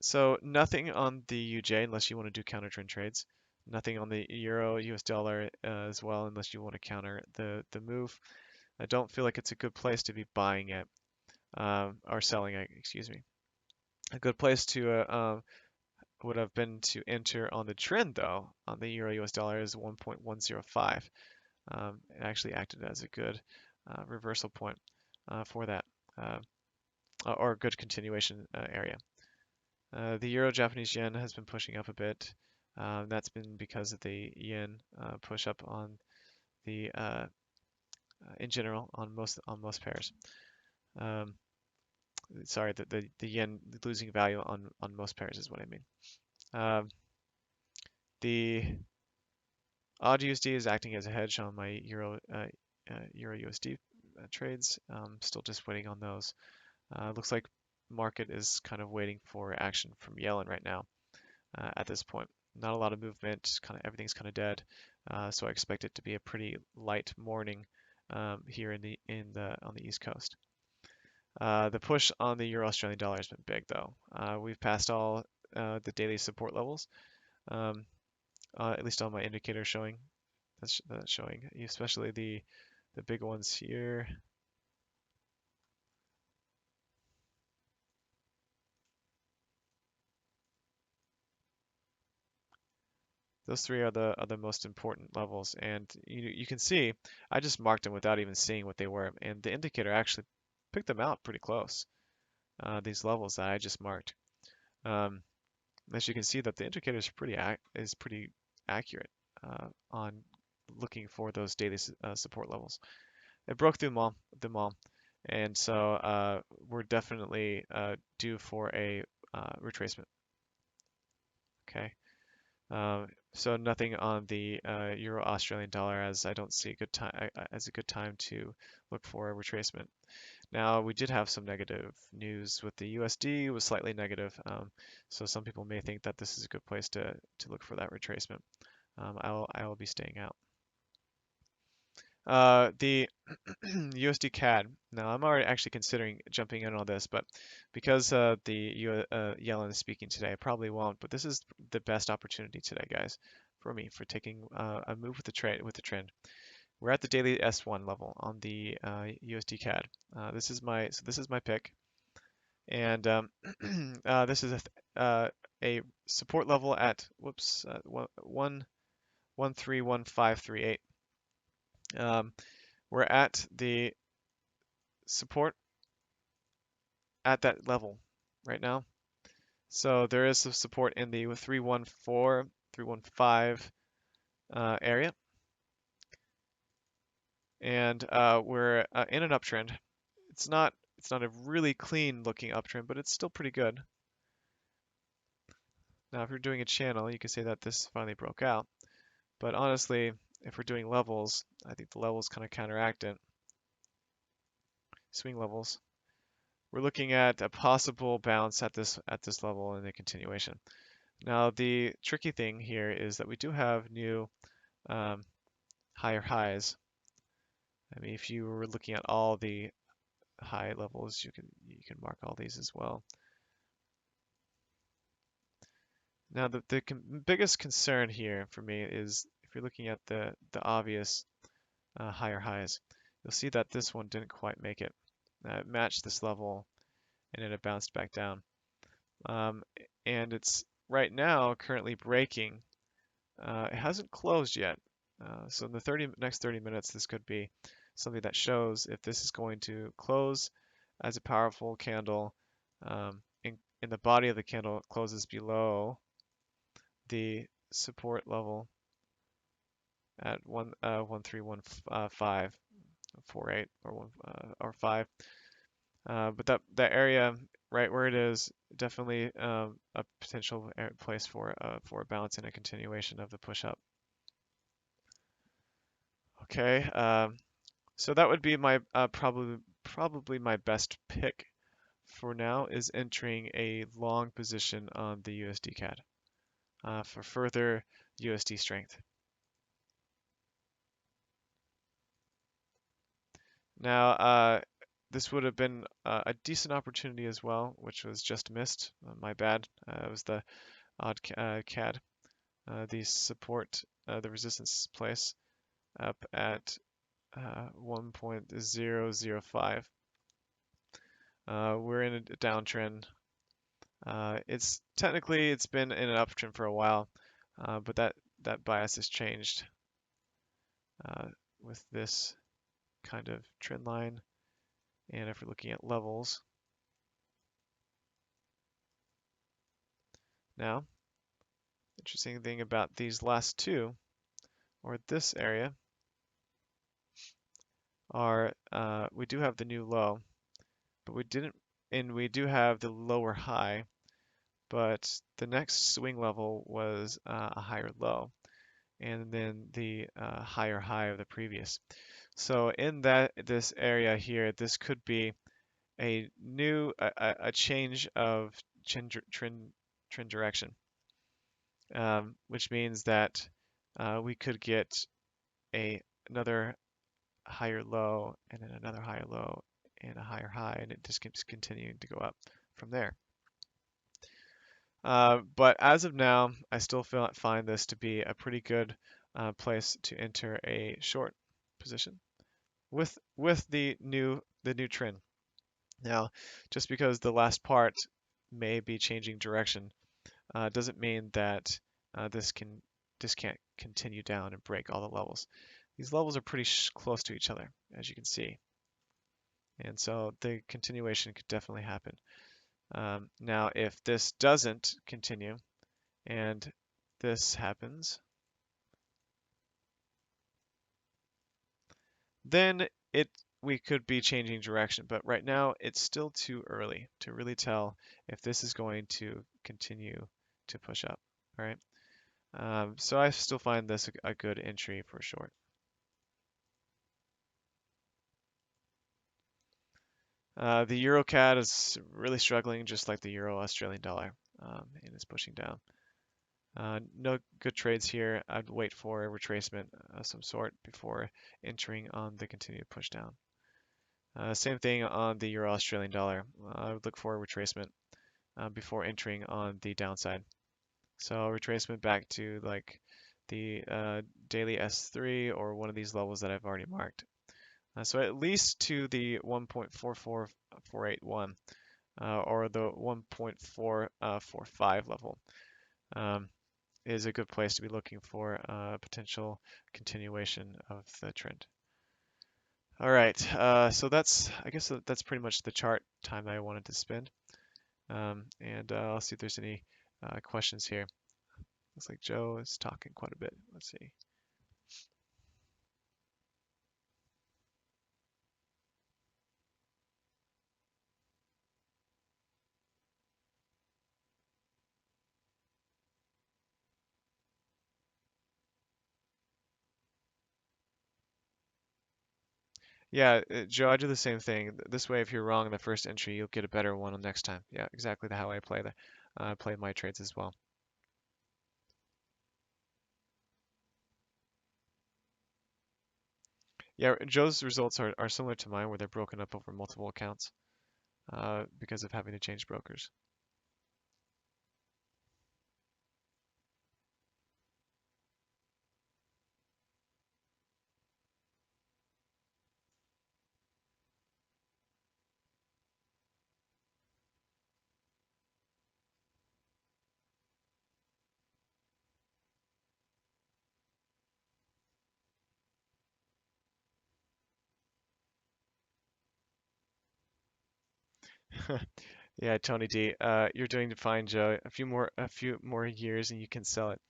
So nothing on the UJ unless you want to do counter trend trades. Nothing on the Euro US dollar as well unless you want to counter the move. I don't feel like it's a good place to be buying it or selling it, excuse me. A good place to would have been to enter on the trend though on the Euro US dollar is 1.105. It actually acted as a good reversal point for that or a good continuation area. The Euro Japanese yen has been pushing up a bit. That's been because of the yen push up on the in general on most pairs. Sorry, the yen losing value on most pairs is what I mean. The AUD USD is acting as a hedge on my Euro USD trades. Still just waiting on those. Looks like market is kind of waiting for action from Yellen right now at this point. Not a lot of movement, everything's kind of dead. So I expect it to be a pretty light morning here on the East Coast. The push on the Euro Australian dollar has been big though. We've passed all the daily support levels, at least on my indicator showing. That's showing, especially the big ones here. Those three are the most important levels, and you can see I just marked them without even seeing what they were, and the indicator actually picked them out pretty close. These levels that I just marked. As you can see, that the indicator is pretty accurate on looking for those daily support levels. It broke through them all, and so we're definitely due for a retracement. Okay. So nothing on the Euro Australian dollar, as I don't see a good time to look for a retracement. Now we did have some negative news with the USD. It was slightly negative, so some people may think that this is a good place to look for that retracement. I will be staying out. The USD CAD. Now I'm already actually considering jumping in on this, but because Yellen is speaking today, I probably won't. But this is the best opportunity today, guys, for me for taking a move with the trend. We're at the daily S1 level on the USD CAD. This is my pick, and this is a support level at 1.131538. We're at the support at that level right now. So there is some support in the 314, 315 area. And we're in an uptrend. It's not a really clean looking uptrend, but it's still pretty good. Now, if you're doing a channel, you can say that this finally broke out. But honestly, if we're doing levels, I think the levels kind of counteract it. Swing levels. We're looking at a possible bounce at this level and a continuation. Now, the tricky thing here is that we do have new higher highs. I mean, if you were looking at all the high levels, you can mark all these as well. Now, the biggest concern here for me is if you're looking at the obvious higher highs, you'll see that this one didn't quite make it. It matched this level, and then it bounced back down. And it's right now currently breaking. It hasn't closed yet. So in the next 30 minutes, this could be something that shows if this is going to close as a powerful candle. In the body of the candle, it closes below the support level at 131.48 or 5. But that area right where it is definitely a potential place for a bounce and a continuation of the push up. Okay, so that would be my probably my best pick for now is entering a long position on the USD CAD for further USD strength. Now, this would have been a decent opportunity as well, which was just missed. My bad. It was the odd CAD. The support, the resistance place up at 1.005. We're in a downtrend. It's been in an uptrend for a while, but that bias has changed with this kind of trend line. And if we're looking at levels, now, interesting thing about these last two, or this area, are we do have the new low, but we do have the lower high, but the next swing level was a higher low, and then the higher high of the previous. So in this area here, this could be a new change of trend direction, which means that we could get another higher low and then another higher low and a higher high, and it just keeps continuing to go up from there. But as of now, I still find this to be a pretty good place to enter a short position with the new trend. Now, just because the last part may be changing direction doesn't mean that this can't continue down and break all the levels. These levels are pretty close to each other, as you can see. And so the continuation could definitely happen. Now, if this doesn't continue and this happens, then we could be changing direction. But right now, it's still too early to really tell if this is going to continue to push up. All right. So I still find this a good entry for short. The Euro CAD is really struggling, just like the Euro Australian dollar, and it's pushing down. No good trades here. I'd wait for a retracement of some sort before entering on the continued push down. Same thing on the Euro Australian dollar. I would look for a retracement before entering on the downside. So retracement back to like the daily S3 or one of these levels that I've already marked. So at least to the 1.44481 or the 1.445 level is a good place to be looking for a potential continuation of the trend. All right, so I guess that's pretty much the chart time that I wanted to spend. And I'll see if there's any questions here. Looks like Joe is talking quite a bit. Let's see. Yeah, Joe, I do the same thing. This way, if you're wrong in the first entry, you'll get a better one on next time. Yeah, exactly how I play my trades as well. Yeah, Joe's results are similar to mine, where they're broken up over multiple accounts because of having to change brokers. Yeah, Tony D, you're doing fine, Joe. A few more years, and you can sell it.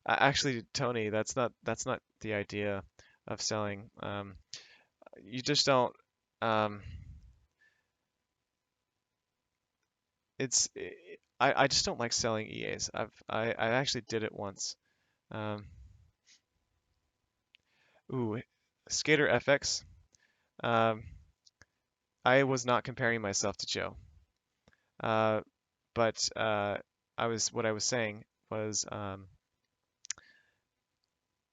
Actually, Tony, that's not the idea of selling. You just don't. Um, it's I just don't like selling EAs. I actually did it once. Um, ooh, Skater FX. Um, I was not comparing myself to Joe. Uh, but what I was saying was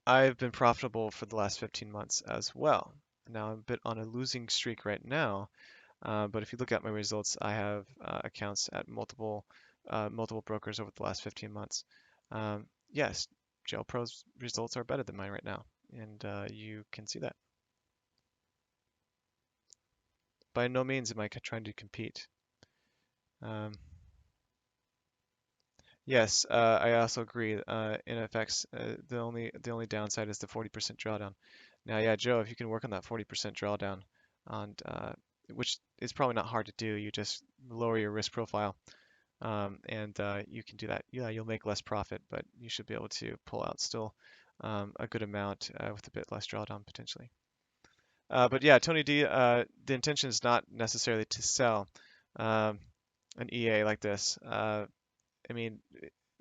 I've been profitable for the last 15 months as well. Now I'm a bit on a losing streak right now, but if you look at my results, I have accounts at multiple brokers over the last 15 months. Yes, Gel Pro's results are better than mine right now, and you can see that. By no means am I trying to compete. Um, yes, I also agree. In FX, the only downside is the 40% drawdown. Now, yeah, Joe, if you can work on that 40% drawdown, on which is probably not hard to do, you just lower your risk profile. And you can do that. Yeah, you'll make less profit, but you should be able to pull out still a good amount with a bit less drawdown potentially. But yeah, Tony D, the intention is not necessarily to sell um, an EA like this. I mean,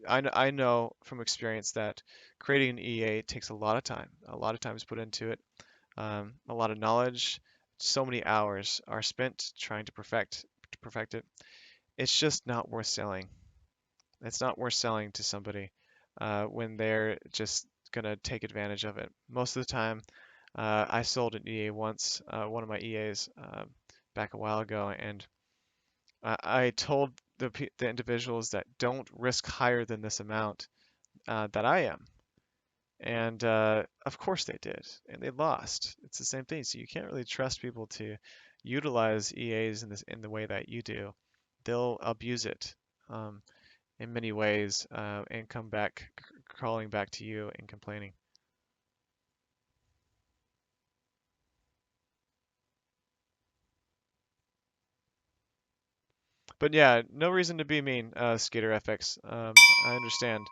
I know from experience that creating an EA takes a lot of time. A lot of time is put into it, a lot of knowledge. So many hours are spent trying to perfect it. It's just not worth selling. It's not worth selling to somebody when they're just gonna take advantage of it. Most of the time, I sold an EA once, one of my EAs back a while ago, and I told the individuals that don't risk higher than this amount that I am, and of course they did, and they lost. It's the same thing. So you can't really trust people to utilize EAs in the way that you do. They'll abuse it. In many ways and come back crawling back to you and complaining. But yeah, no reason to be mean, Skater FX. I understand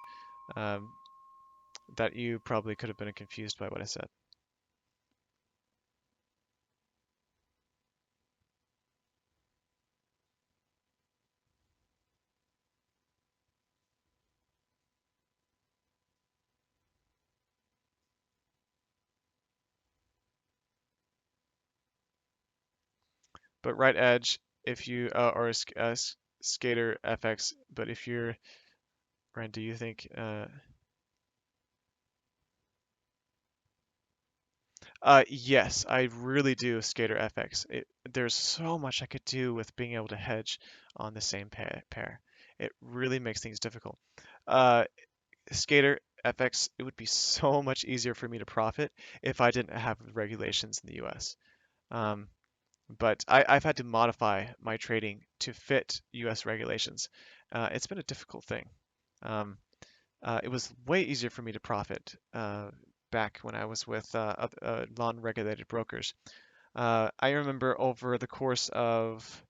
um, that you probably could have been confused by what I said. But right edge, if you or Skater FX, but if you're Ryan, do you think? Yes, I really do Skater FX. There's so much I could do with being able to hedge on the same pair. It really makes things difficult. Uh, Skater FX, it would be so much easier for me to profit if I didn't have regulations in the US. Um, but I've had to modify my trading to fit US regulations. It's been a difficult thing. Um, it was way easier for me to profit back when I was with non-regulated brokers. I remember over the course of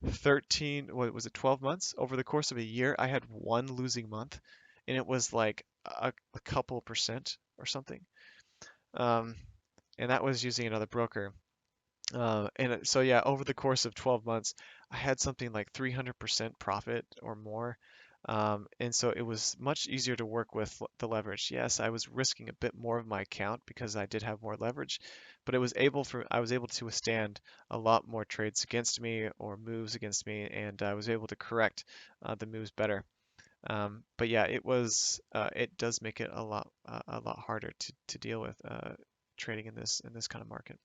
what was it, 12 months? Over the course of a year, I had one losing month, and it was like a couple percent or something. Um, and that was using another broker. So yeah, over the course of 12 months, I had something like 300% profit or more. And so it was much easier to work with the leverage. Yes, I was risking a bit more of my account because I did have more leverage, but I was able to withstand a lot more trades against me or moves against me, and I was able to correct the moves better. But yeah, it does make it a lot harder to deal with trading in this kind of market.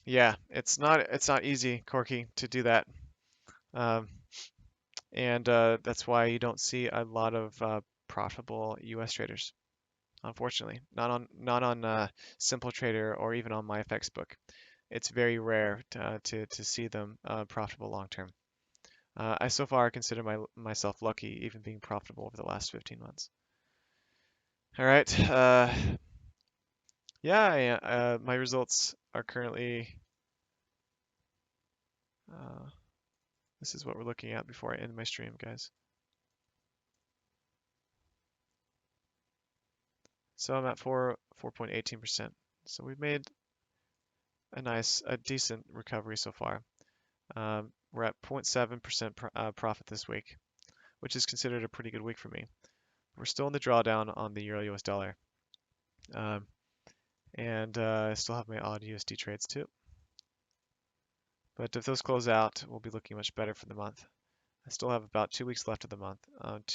Yeah, it's not easy, Corky, to do that. Um, and that's why you don't see a lot of profitable US traders, unfortunately. Not on Simple Trader or even on MyFX book. It's very rare to see them profitable long term. I so far consider myself lucky, even being profitable over the last 15 months. All right. Yeah, my results are currently. Uh, this is what we're looking at before I end my stream, guys. So I'm at 4.18%. So we've made a decent recovery so far. We're at 0.7% profit this week, which is considered a pretty good week for me. We're still in the drawdown on the Euro US dollar. And I still have my odd USD trades too. But if those close out, we'll be looking much better for the month. I still have about 2 weeks left of the month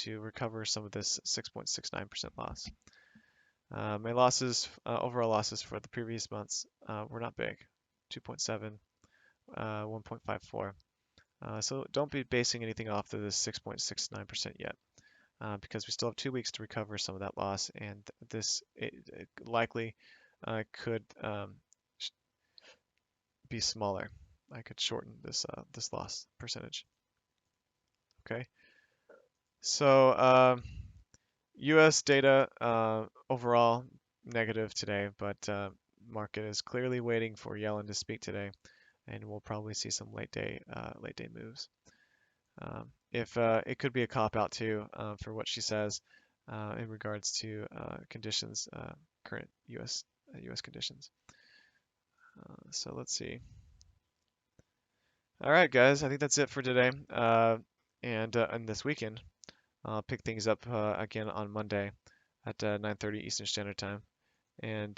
to recover some of this 6.69% loss. My overall losses for the previous months were not big, 2.7, 1.54. So don't be basing anything off of this 6.69% yet, because we still have 2 weeks to recover some of that loss, and it likely could be smaller. I could shorten this loss percentage. Okay, so U.S. data overall negative today, but market is clearly waiting for Yellen to speak today, and we'll probably see some late day moves. If it could be a cop out too for what she says in regards to conditions, current U.S. conditions. So let's see. All right, guys, I think that's it for today, and this weekend. I'll pick things up again on Monday at 9:30 Eastern Standard Time. And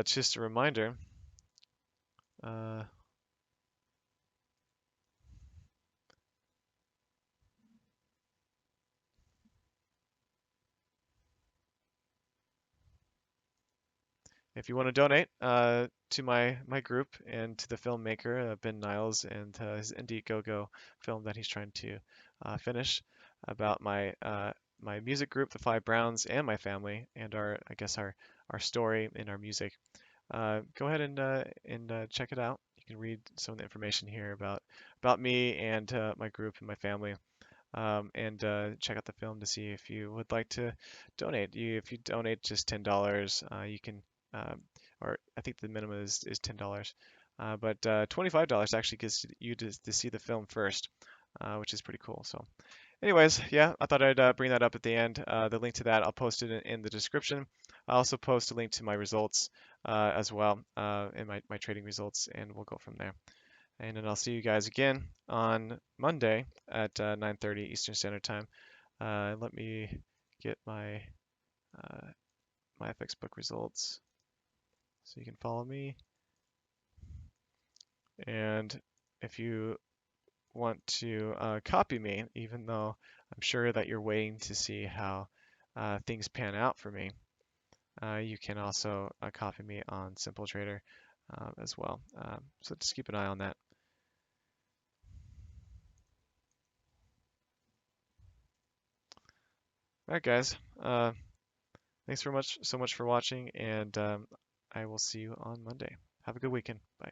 just a reminder, if you want to donate to my group and to the filmmaker Ben Niles and his Indiegogo film that he's trying to finish about my music group, the Five Browns, and my family, and our story in our music. Go ahead and check it out. You can read some of the information here about me and my group and my family. And check out the film to see if you would like to donate. If you donate just $10, you can, or I think the minimum is $10. But $25 actually gets you to see the film first, which is pretty cool. So anyways, yeah, I thought I'd bring that up at the end. The link to that, I'll post it in the description. I'll also post a link to my results as well, in my trading results, and we'll go from there. And then I'll see you guys again on Monday at 9:30 Eastern Standard Time. Let me get my FX book results so you can follow me. And if you want to copy me, even though I'm sure that you're waiting to see how things pan out for me, you can also copy me on Simple Trader as well. So just keep an eye on that. All right, guys. Thanks so much for watching, and I will see you on Monday. Have a good weekend. Bye.